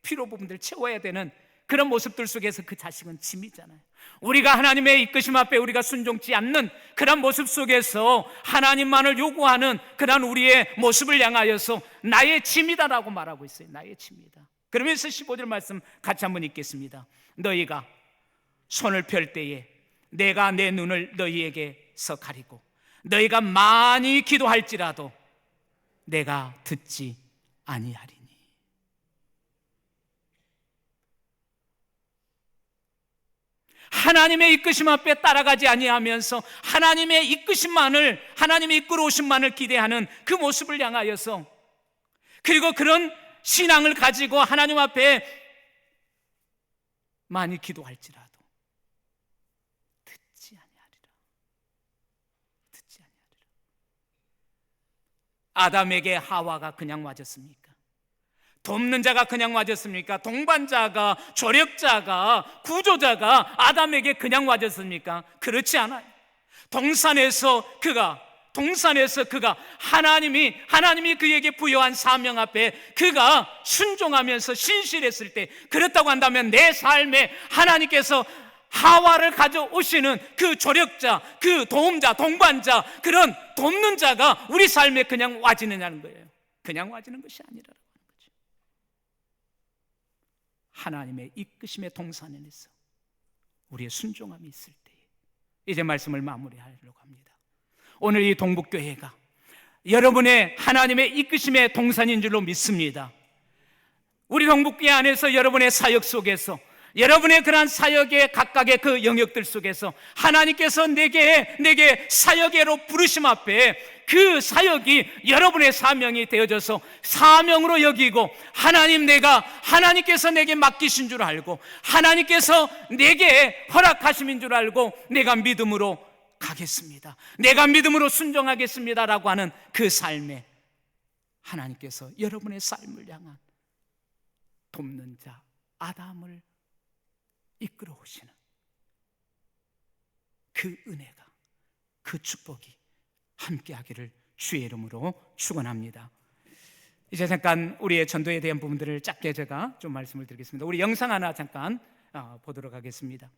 필요 부분들 채워야 되는 그런 모습들 속에서 그 자식은 짐이잖아요. 우리가 하나님의 이끄심 앞에 우리가 순종치 않는 그런 모습 속에서 하나님만을 요구하는 그런 우리의 모습을 향하여서 나의 짐이다라고 말하고 있어요. 나의 짐이다. 그러면서 15절 말씀 같이 한번 읽겠습니다. 너희가 손을 펼 때에 내가 내 눈을 너희에게서 가리고 너희가 많이 기도할지라도 내가 듣지 아니하리니. 하나님의 이끄심 앞에 따라가지 아니하면서 하나님의 이끄심만을, 하나님의 이끌어오심만을 기대하는 그 모습을 향하여서, 그리고 그런 신앙을 가지고 하나님 앞에 많이 기도할지라도 듣지 아니하리라. 듣지 아니하리라. 아담에게 하와가 그냥 맞았습니까? 돕는 자가 그냥 맞았습니까? 동반자가, 조력자가, 구조자가 아담에게 그냥 맞았습니까? 그렇지 않아요. 동산에서 그가 하나님이 그에게 부여한 사명 앞에 그가 순종하면서 신실했을 때, 그렇다고 한다면 내 삶에 하나님께서 하와를 가져오시는 그 조력자, 그 도움자, 동반자, 그런 돕는 자가 우리 삶에 그냥 와지느냐는 거예요. 그냥 와지는 것이 아니라 하나님의 이끄심의 동산에서 우리의 순종함이 있을 때에, 이제 말씀을 마무리하려고 합니다. 오늘 이 동북교회가 여러분의 하나님의 이끄심의 동산인 줄로 믿습니다. 우리 동북교회 안에서 여러분의 사역 속에서, 여러분의 그러한 사역의 각각의 그 영역들 속에서 하나님께서 내게 사역의로 부르심 앞에 그 사역이 여러분의 사명이 되어져서 사명으로 여기고, 하나님께서 내게 맡기신 줄 알고, 하나님께서 내게 허락하심인 줄 알고 내가 믿음으로 가겠습니다, 내가 믿음으로 순종하겠습니다라고 하는 그 삶에 하나님께서 여러분의 삶을 향한 돕는 자 아담을 이끌어 오시는 그 은혜가, 그 축복이 함께하기를 주의 이름으로 축원합니다. 이제 잠깐 우리의 전도에 대한 부분들을 짧게 제가 좀 말씀을 드리겠습니다. 우리 영상 하나 잠깐 보도록 하겠습니다.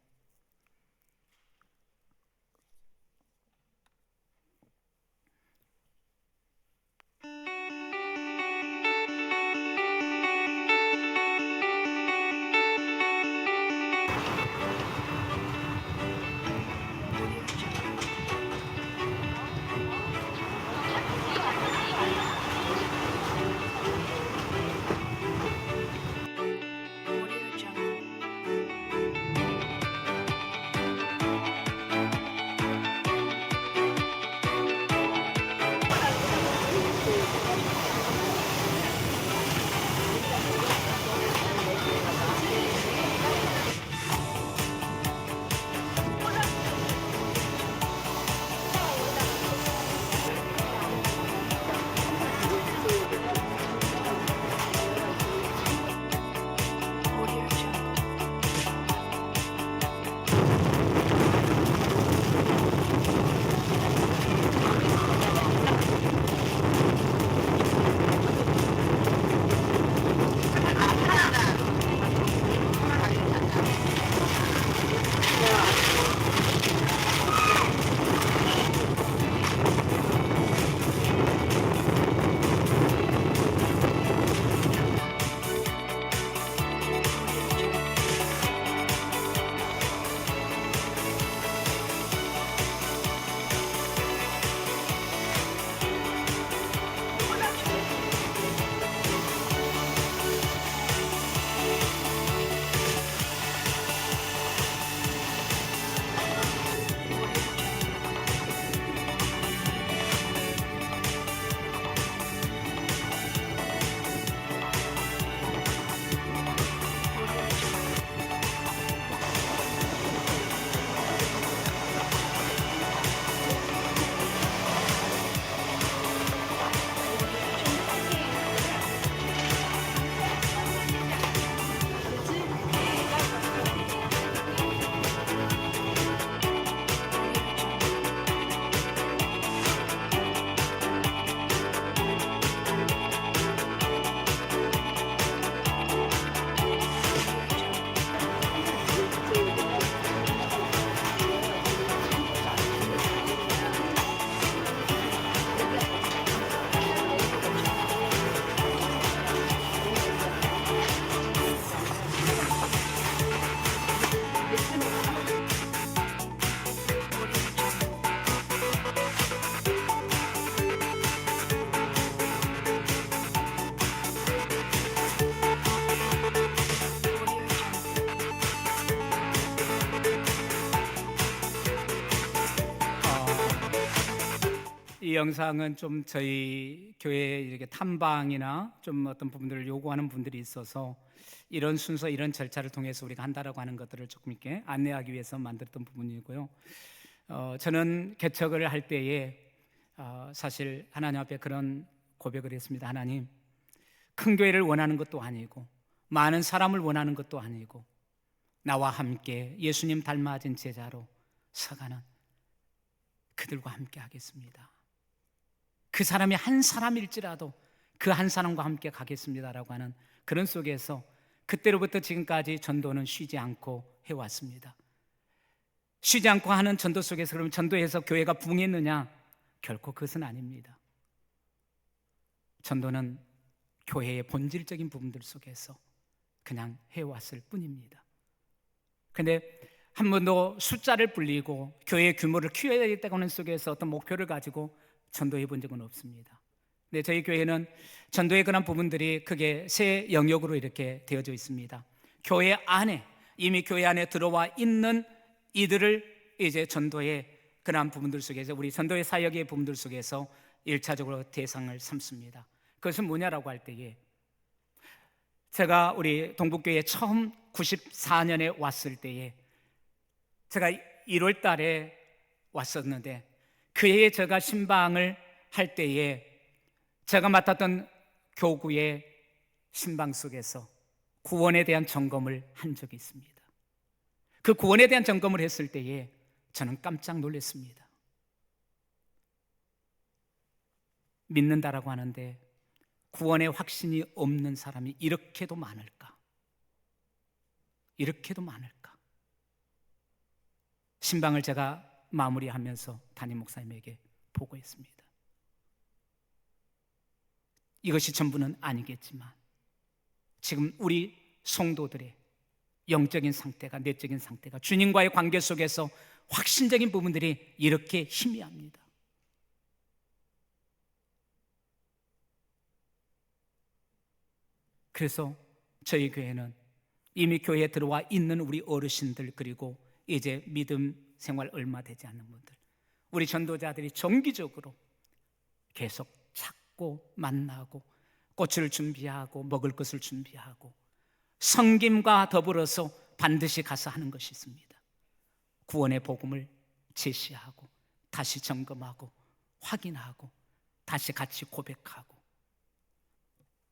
이 영상은 좀 저희 교회 이렇게 탐방이나 좀 어떤 부분들을 요구하는 분들이 있어서 이런 순서, 이런 절차를 통해서 우리가 한다라고 하는 것들을 조금 이렇게 안내하기 위해서 만들었던 부분이고요. 저는 개척을 할 때에 사실 하나님 앞에 그런 고백을 했습니다. 하나님, 큰 교회를 원하는 것도 아니고 많은 사람을 원하는 것도 아니고 나와 함께 예수님 닮아진 제자로 서가는 그들과 함께 하겠습니다. 그 사람이 한 사람일지라도 그 한 사람과 함께 가겠습니다라고 하는 그런 속에서 그때로부터 지금까지 전도는 쉬지 않고 해왔습니다. 쉬지 않고 하는 전도 속에서 그럼 전도해서 교회가 부흥했느냐? 결코 그것은 아닙니다. 전도는 교회의 본질적인 부분들 속에서 그냥 해왔을 뿐입니다. 그런데 한 번도 숫자를 불리고 교회의 규모를 키워야 되겠다고 하는 속에서 어떤 목표를 가지고 전도해 본 적은 없습니다. 근데 저희 교회는 전도의 그런 부분들이 크게 세 영역으로 이렇게 되어져 있습니다. 교회 안에, 이미 교회 안에 들어와 있는 이들을 이제 전도의 그러한 부분들 속에서, 우리 전도의 사역의 부분들 속에서 1차적으로 대상을 삼습니다. 그것은 뭐냐라고 할 때에, 제가 우리 동북교회에 처음 94년에 왔을 때에 제가 1월 달에 왔었는데, 그 해에 제가 신방을 할 때에 제가 맡았던 교구의 신방 속에서 구원에 대한 점검을 한 적이 있습니다. 그 구원에 대한 점검을 했을 때에 저는 깜짝 놀랐습니다. 믿는다라고 하는데 구원의 확신이 없는 사람이 이렇게도 많을까? 이렇게도 많을까? 신방을 제가 마무리하면서 담임 목사님에게 보고했습니다. 이것이 전부는 아니겠지만 지금 우리 성도들의 영적인 상태가, 내적인 상태가, 주님과의 관계 속에서 확신적인 부분들이 이렇게 희미합니다. 그래서 저희 교회는 이미 교회에 들어와 있는 우리 어르신들, 그리고 이제 믿음 생활 얼마 되지 않는 분들, 우리 전도자들이 정기적으로 계속 찾고 만나고 꽃을 준비하고 먹을 것을 준비하고 섬김과 더불어서 반드시 가서 하는 것이 있습니다. 구원의 복음을 제시하고 다시 점검하고 확인하고 다시 같이 고백하고,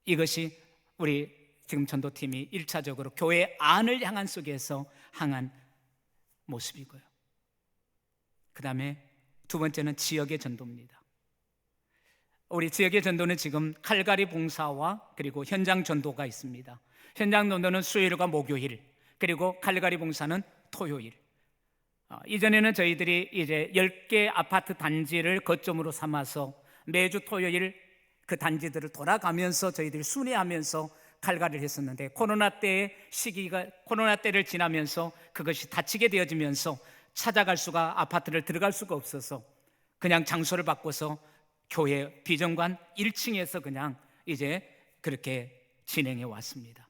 이것이 우리 지금 전도팀이 1차적으로 교회 안을 향한 속에서 향한 모습이고요. 그 다음에 두 번째는 지역의 전도입니다. 우리 지역의 전도는 지금 칼가리 봉사와 그리고 현장 전도가 있습니다. 현장 전도는 수요일과 목요일, 그리고 칼가리 봉사는 토요일. 이전에는 저희들이 이제 10개 아파트 단지를 거점으로 삼아서 매주 토요일 그 단지들을 돌아가면서 저희들이 순회하면서 칼갈이를 했었는데, 코로나 때를 지나면서 그것이 닫히게 되어지면서 찾아갈 수가, 아파트를 들어갈 수가 없어서 그냥 장소를 바꿔서 교회 비전관 1층에서 그냥 이제 그렇게 진행해 왔습니다.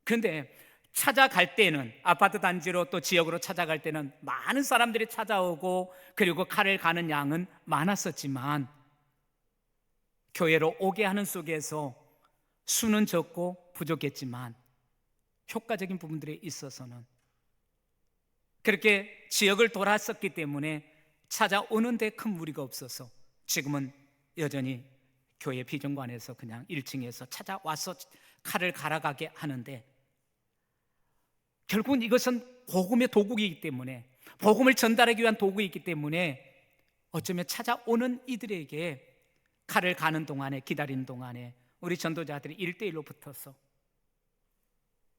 그런데 찾아갈 때는, 아파트 단지로 또 지역으로 찾아갈 때는 많은 사람들이 찾아오고 그리고 칼을 가는 양은 많았었지만, 교회로 오게 하는 속에서 수는 적고 부족했지만 효과적인 부분들에 있어서는 그렇게 지역을 돌았었기 때문에 찾아오는 데 큰 무리가 없어서 지금은 여전히 교회 비전관에서 그냥 1층에서 찾아와서 칼을 갈아가게 하는데, 결국은 이것은 복음의 도구이기 때문에, 복음을 전달하기 위한 도구이기 때문에 어쩌면 찾아오는 이들에게 칼을 가는 동안에, 기다리는 동안에 우리 전도자들이 1대1로 붙어서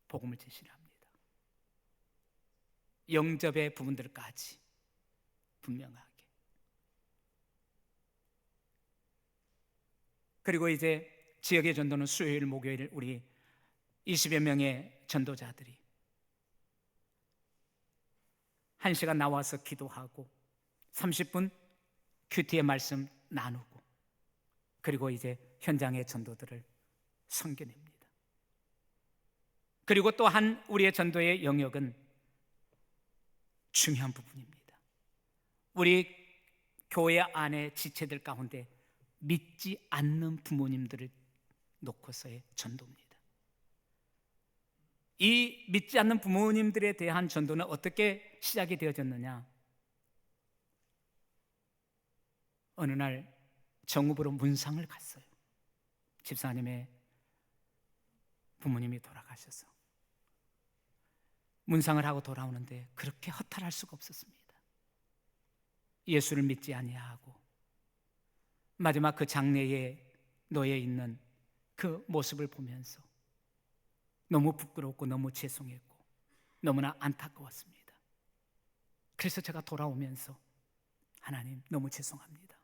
복음을 제시를 합니다. 영접의 부분들까지 분명하게. 그리고 이제 지역의 전도는 수요일, 목요일 우리 20여 명의 전도자들이 1시간 나와서 기도하고 30분 큐티의 말씀 나누고, 그리고 이제 현장의 전도들을 섬겨냅니다. 그리고 또 한 우리의 전도의 영역은 중요한 부분입니다. 우리 교회 안에 지체들 가운데 믿지 않는 부모님들을 놓고서의 전도입니다. 이 믿지 않는 부모님들에 대한 전도는 어떻게 시작이 되어졌느냐? 어느 날 정읍으로 문상을 갔어요. 집사님의 부모님이 돌아가셔서 문상을 하고 돌아오는데 그렇게 허탈할 수가 없었습니다. 예수를 믿지 아니하고 마지막 그 장례에 놓여 있는 그 모습을 보면서 너무 부끄럽고 너무 죄송했고 너무나 안타까웠습니다. 그래서 제가 돌아오면서 하나님 너무 죄송합니다.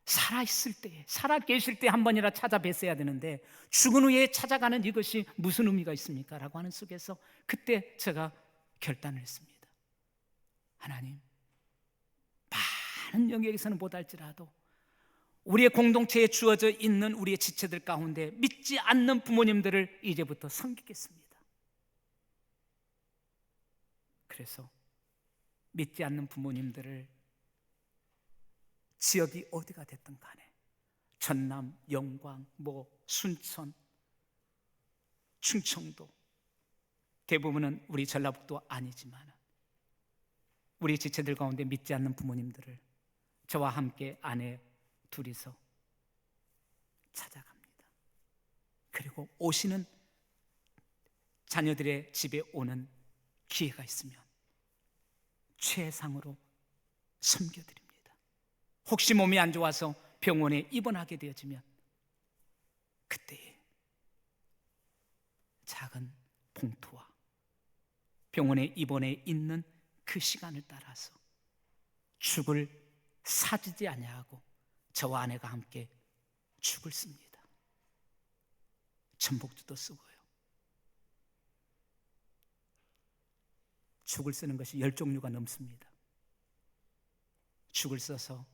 살아있을 때, 살아 계실 때 한 번이라 찾아뵀어야 되는데 죽은 후에 찾아가는 이것이 무슨 의미가 있습니까? 라고 하는 속에서 그때 제가 결단을 했습니다. 하나님, 많은 영역에서는 못할지라도 우리의 공동체에 주어져 있는 우리의 지체들 가운데 믿지 않는 부모님들을 이제부터 섬기겠습니다. 그래서 믿지 않는 부모님들을 지역이 어디가 됐든 간에 전남, 영광, 순천, 충청도, 대부분은 우리 전라북도 아니지만 우리 지체들 가운데 믿지 않는 부모님들을 저와 함께 아내 둘이서 찾아갑니다. 그리고 오시는 자녀들의 집에 오는 기회가 있으면 최상으로 섬겨드립니다. 혹시 몸이 안 좋아서 병원에 입원하게 되어지면 그때에 작은 봉투와 병원에 입원해 있는 그 시간을 따라서 죽을 사지지 아니하고 저와 아내가 함께 죽을 씁니다. 전복주도 쓰고요. 죽을 쓰는 것이 10종류가 넘습니다. 죽을 써서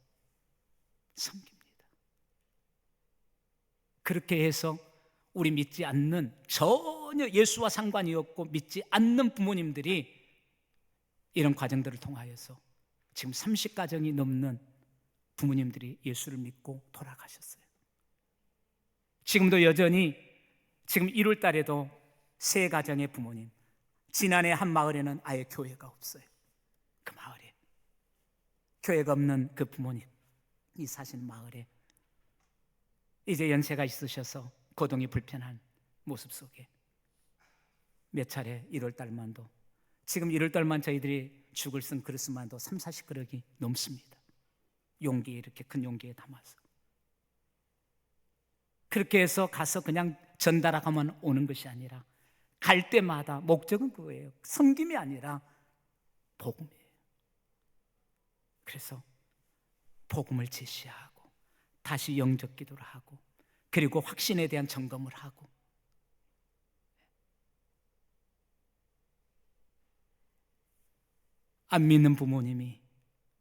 섬깁니다. 그렇게 해서 우리 믿지 않는, 전혀 예수와 상관이 없고 믿지 않는 부모님들이 이런 과정들을 통하여서 지금 30가정이 넘는 부모님들이 예수를 믿고 돌아가셨어요. 지금도 여전히 지금 1월 달에도 3가정의 부모님, 지난해 한 마을에는 아예 교회가 없어요. 그 마을에 교회가 없는 그 부모님이 사시는 마을에 이제 연세가 있으셔서 거동이 불편한 모습 속에 몇 차례 1월 달만도, 지금 1월 달만 저희들이 죽을 쓴 그릇만도 30-40그릇이 넘습니다. 용기에, 이렇게 큰 용기에 담아서 그렇게 해서 가서 그냥 전달하고만 오는 것이 아니라 갈 때마다 목적은 그거예요. 섬김이 아니라 복음이에요. 그래서 복음을 제시하고 다시 영접 기도를 하고 그리고 확신에 대한 점검을 하고, 안 믿는 부모님이,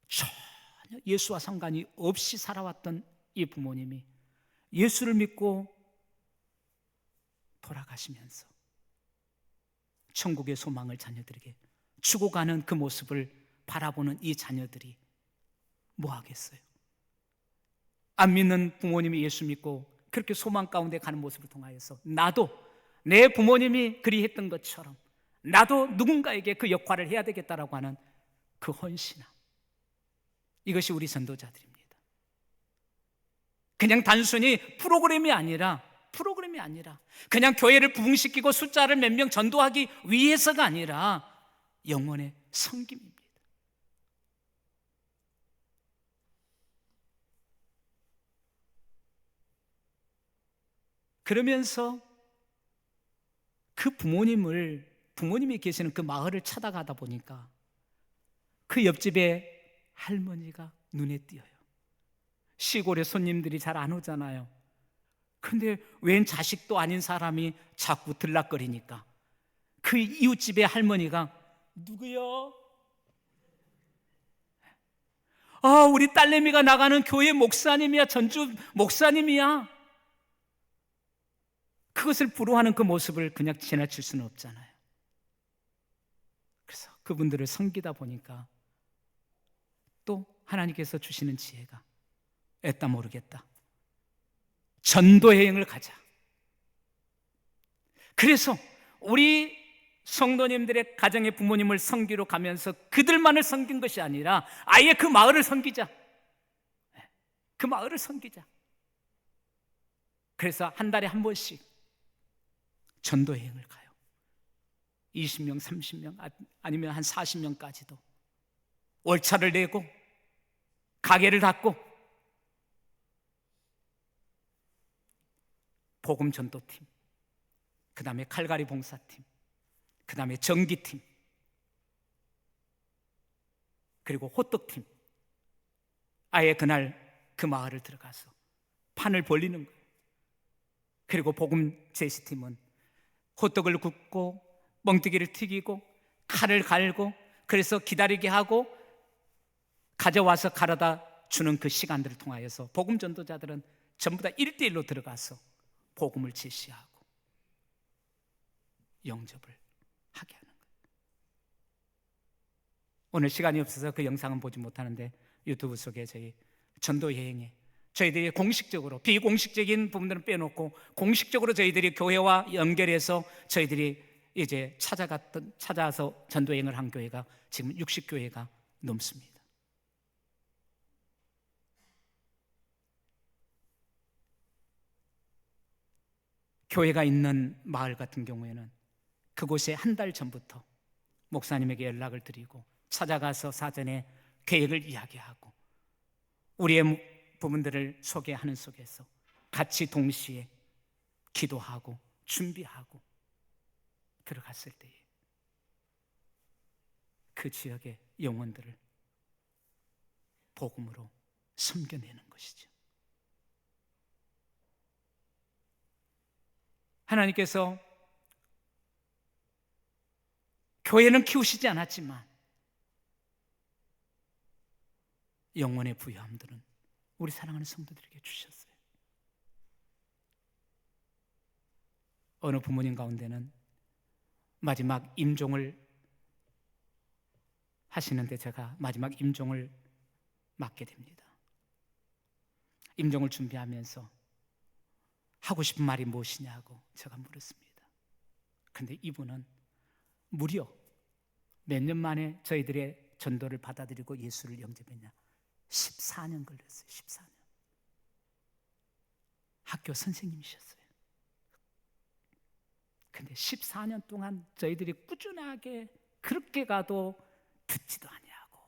전혀 예수와 상관이 없이 살아왔던 이 부모님이 예수를 믿고 돌아가시면서 천국의 소망을 자녀들에게 주고 가는 그 모습을 바라보는 이 자녀들이 뭐 하겠어요? 안 믿는 부모님이 예수 믿고 그렇게 소망 가운데 가는 모습을 통하여서 나도 내 부모님이 그리 했던 것처럼 나도 누군가에게 그 역할을 해야 되겠다라고 하는 그 헌신함, 이것이 우리 전도자들입니다. 그냥 단순히 프로그램이 아니라 그냥 교회를 부흥시키고 숫자를 몇 명 전도하기 위해서가 아니라 영혼의 섬김입니다. 그러면서 그 부모님이 계시는 그 마을을 찾아가다 보니까 그 옆집에 할머니가 눈에 띄어요. 시골에 손님들이 잘 안 오잖아요. 근데 웬 자식도 아닌 사람이 자꾸 들락거리니까 그 이웃집의 할머니가 누구요? 우리 딸내미가 나가는 교회 목사님이야, 전주 목사님이야. 그것을 부러워하는 그 모습을 그냥 지나칠 수는 없잖아요. 그래서 그분들을 섬기다 보니까 또 하나님께서 주시는 지혜가 애따 모르겠다. 전도 여행을 가자. 그래서 우리 성도님들의 가정의 부모님을 섬기러 가면서 그들만을 섬긴 것이 아니라 아예 그 마을을 섬기자. 그 마을을 섬기자. 그래서 한 달에 한 번씩 전도 여행을 가요. 20명, 30명 아니면 한 40명까지도 월차를 내고 가게를 닫고 복음 전도팀, 그 다음에 칼갈이 봉사팀, 그 다음에 전기팀, 그리고 호떡팀, 아예 그날 그 마을을 들어가서 판을 벌리는 거예요. 그리고 복음 제시팀은 호떡을 굽고 멍뜨기를 튀기고 칼을 갈고, 그래서 기다리게 하고 가져와서 가져다 주는 그 시간들을 통하여서 복음 전도자들은 전부 다 1대1로 들어가서 복음을 제시하고 영접을 하게 하는 거예요. 오늘 시간이 없어서 그 영상은 보지 못하는데 유튜브 속에 저희 전도 여행에 저희들이 공식적으로, 비공식적인 부분들은 빼놓고 공식적으로 저희들이 교회와 연결해서 저희들이 이제 찾아서 전도 여행을 한 교회가 지금 60교회가 넘습니다. 교회가 있는 마을 같은 경우에는 그곳에 한 달 전부터 목사님에게 연락을 드리고 찾아가서 사전에 계획을 이야기하고 우리의 부분들을 소개하는 속에서 같이 동시에 기도하고 준비하고 들어갔을 때에 그 지역의 영혼들을 복음으로 섬겨내는 것이죠. 하나님께서 교회는 키우시지 않았지만 영혼의 부유함들은 우리 사랑하는 성도들에게 주셨어요. 어느 부모님 가운데는 마지막 임종을 하시는데 제가 마지막 임종을 맡게 됩니다. 임종을 준비하면서 하고 싶은 말이 무엇이냐고 제가 물었습니다. 근데 이분은 무려 몇 년 만에 저희들의 전도를 받아들이고 예수를 영접했냐? 14년 걸렸어요. 14년. 학교 선생님이셨어요. 근데 14년 동안 저희들이 꾸준하게 그렇게 가도 듣지도 아니하고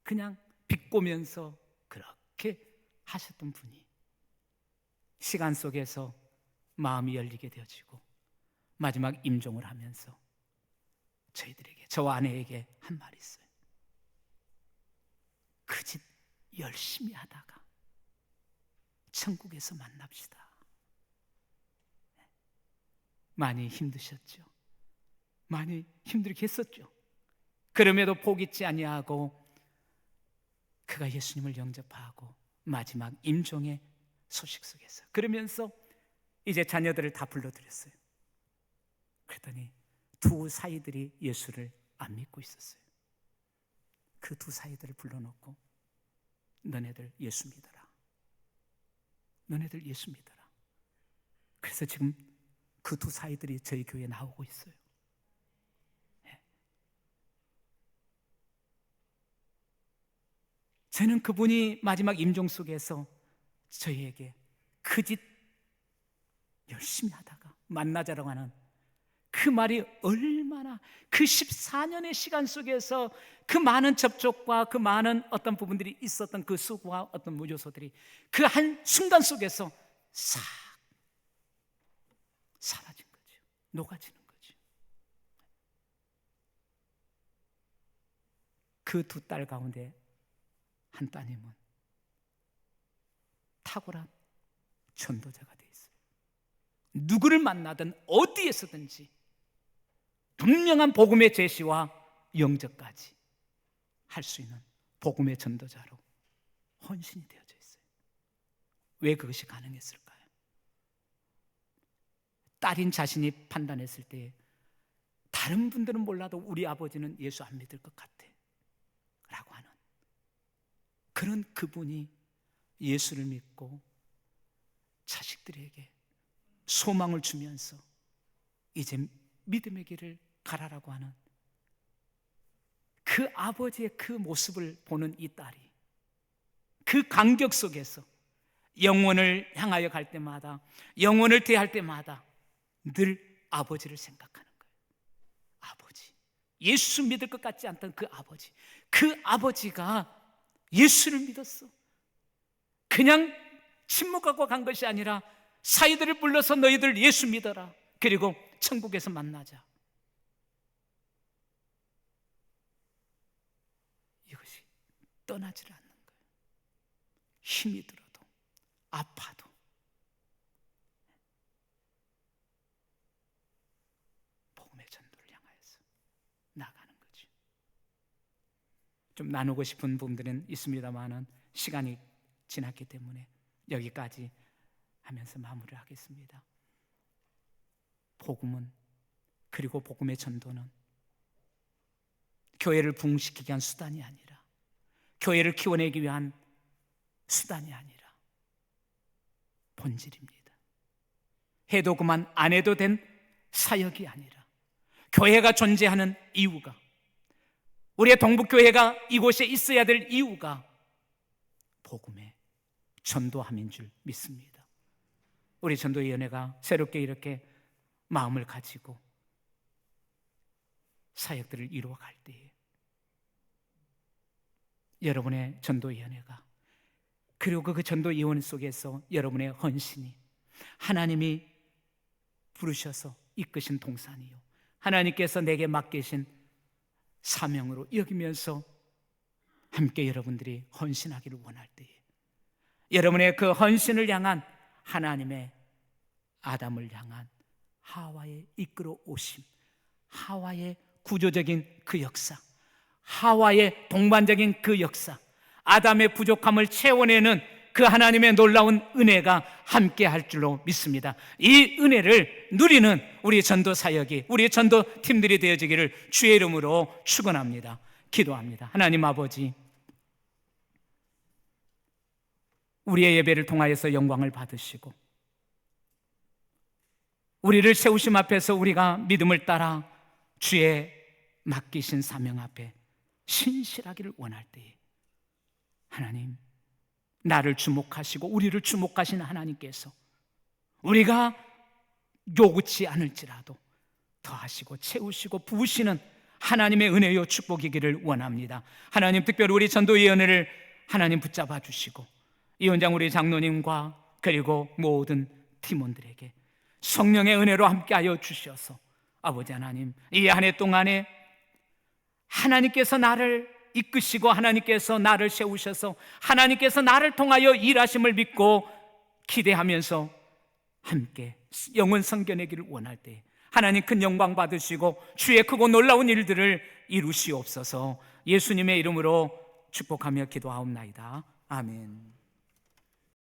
그냥 비꼬면서 그렇게 하셨던 분이 시간 속에서 마음이 열리게 되어지고 마지막 임종을 하면서 저희들에게, 저와 아내에게 한 말이 있어요. 그 집 열심히 하다가 천국에서 만납시다. 많이 힘드셨죠. 많이 힘들게 했었죠. 그럼에도 포기치 아니하고 그가 예수님을 영접하고 마지막 임종의 소식 속에서 그러면서 이제 자녀들을 다 불러들였어요. 그랬더니 두 사이들이 예수를 안 믿고 있었어요. 그 두 사이들을 불러놓고 너네들 예수 믿어라. 너네들 예수 믿어라. 그래서 지금 그 두 사이들이 저희 교회에 나오고 있어요. 저는 그분이 마지막 임종 속에서 저희에게 그 짓 열심히 하다가 만나자라고 하는 그 말이 얼마나 그 14년의 시간 속에서 그 많은 접촉과 그 많은 어떤 부분들이 있었던 그 수고와 어떤 요소들이 그 한 순간 속에서 싹 사라진 거죠. 녹아지는 거죠. 그 두 딸 가운데 한 따님은 탁월한 전도자가 돼 있어요. 누구를 만나든 어디에서든지 분명한 복음의 제시와 영접까지 할 수 있는 복음의 전도자로 헌신이 되어져 있어요. 왜 그것이 가능했을까요? 딸인 자신이 판단했을 때 다른 분들은 몰라도 우리 아버지는 예수 안 믿을 것 같아 라고 하는 그런 그분이 예수를 믿고 자식들에게 소망을 주면서 이제 믿음의 길을 가라라고 하는 그 아버지의 그 모습을 보는 이 딸이 그 간격 속에서 영혼을 향하여 갈 때마다, 영혼을 대할 때마다 늘 아버지를 생각하는 거예요. 아버지, 예수 믿을 것 같지 않던 그 아버지, 그 아버지가 예수를 믿었어. 그냥 침묵하고 간 것이 아니라 사이들을 불러서 너희들 예수 믿어라, 그리고 천국에서 만나자. 이것이 떠나질 않는 거예요. 힘이 들어도, 아파도. 복음의 전도를 향하여서 나가는 거죠. 좀 나누고 싶은 부분들은 있습니다만은 시간이 지났기 때문에 여기까지 하면서 마무리를 하겠습니다. 복음은, 그리고 복음의 전도는 교회를 부흥시키기 위한 수단이 아니라, 교회를 키워내기 위한 수단이 아니라 본질입니다. 해도 그만 안 해도 된 사역이 아니라, 교회가 존재하는 이유가, 우리의 동북교회가 이곳에 있어야 될 이유가 복음의 전도함인 줄 믿습니다. 우리 전도위원회가 새롭게 이렇게 마음을 가지고 사역들을 이루어갈 때에 여러분의 전도위원회가, 그리고 그 전도위원회 속에서 여러분의 헌신이 하나님이 부르셔서 이끄신 동산이요, 하나님께서 내게 맡기신 사명으로 여기면서 함께 여러분들이 헌신하기를 원할 때에 여러분의 그 헌신을 향한 하나님의 아담을 향한 하와의 이끌어 오심, 하와의 구조적인 그 역사, 하와의 동반적인 그 역사, 아담의 부족함을 채워내는 그 하나님의 놀라운 은혜가 함께 할 줄로 믿습니다. 이 은혜를 누리는 우리 전도 사역이, 우리 전도 팀들이 되어지기를 주의 이름으로 축원합니다. 기도합니다. 하나님 아버지, 우리의 예배를 통하여서 영광을 받으시고 우리를 세우심 앞에서 우리가 믿음을 따라 주의 맡기신 사명 앞에 신실하기를 원할 때에 하나님, 나를 주목하시고 우리를 주목하신 하나님께서 우리가 요구치 않을지라도 더하시고 채우시고 부으시는 하나님의 은혜요 축복이기를 원합니다. 하나님, 특별히 우리 전도위원회를 하나님 붙잡아 주시고 위원장 우리 장로님과 그리고 모든 팀원들에게 성령의 은혜로 함께하여 주셔서 아버지 하나님, 이 한 해 동안에 하나님께서 나를 이끄시고 하나님께서 나를 세우셔서 하나님께서 나를 통하여 일하심을 믿고 기대하면서 함께 영혼 성겨내기를 원할 때 하나님 큰 영광 받으시고 주의 크고 놀라운 일들을 이루시옵소서. 예수님의 이름으로 축복하며 기도하옵나이다. 아멘.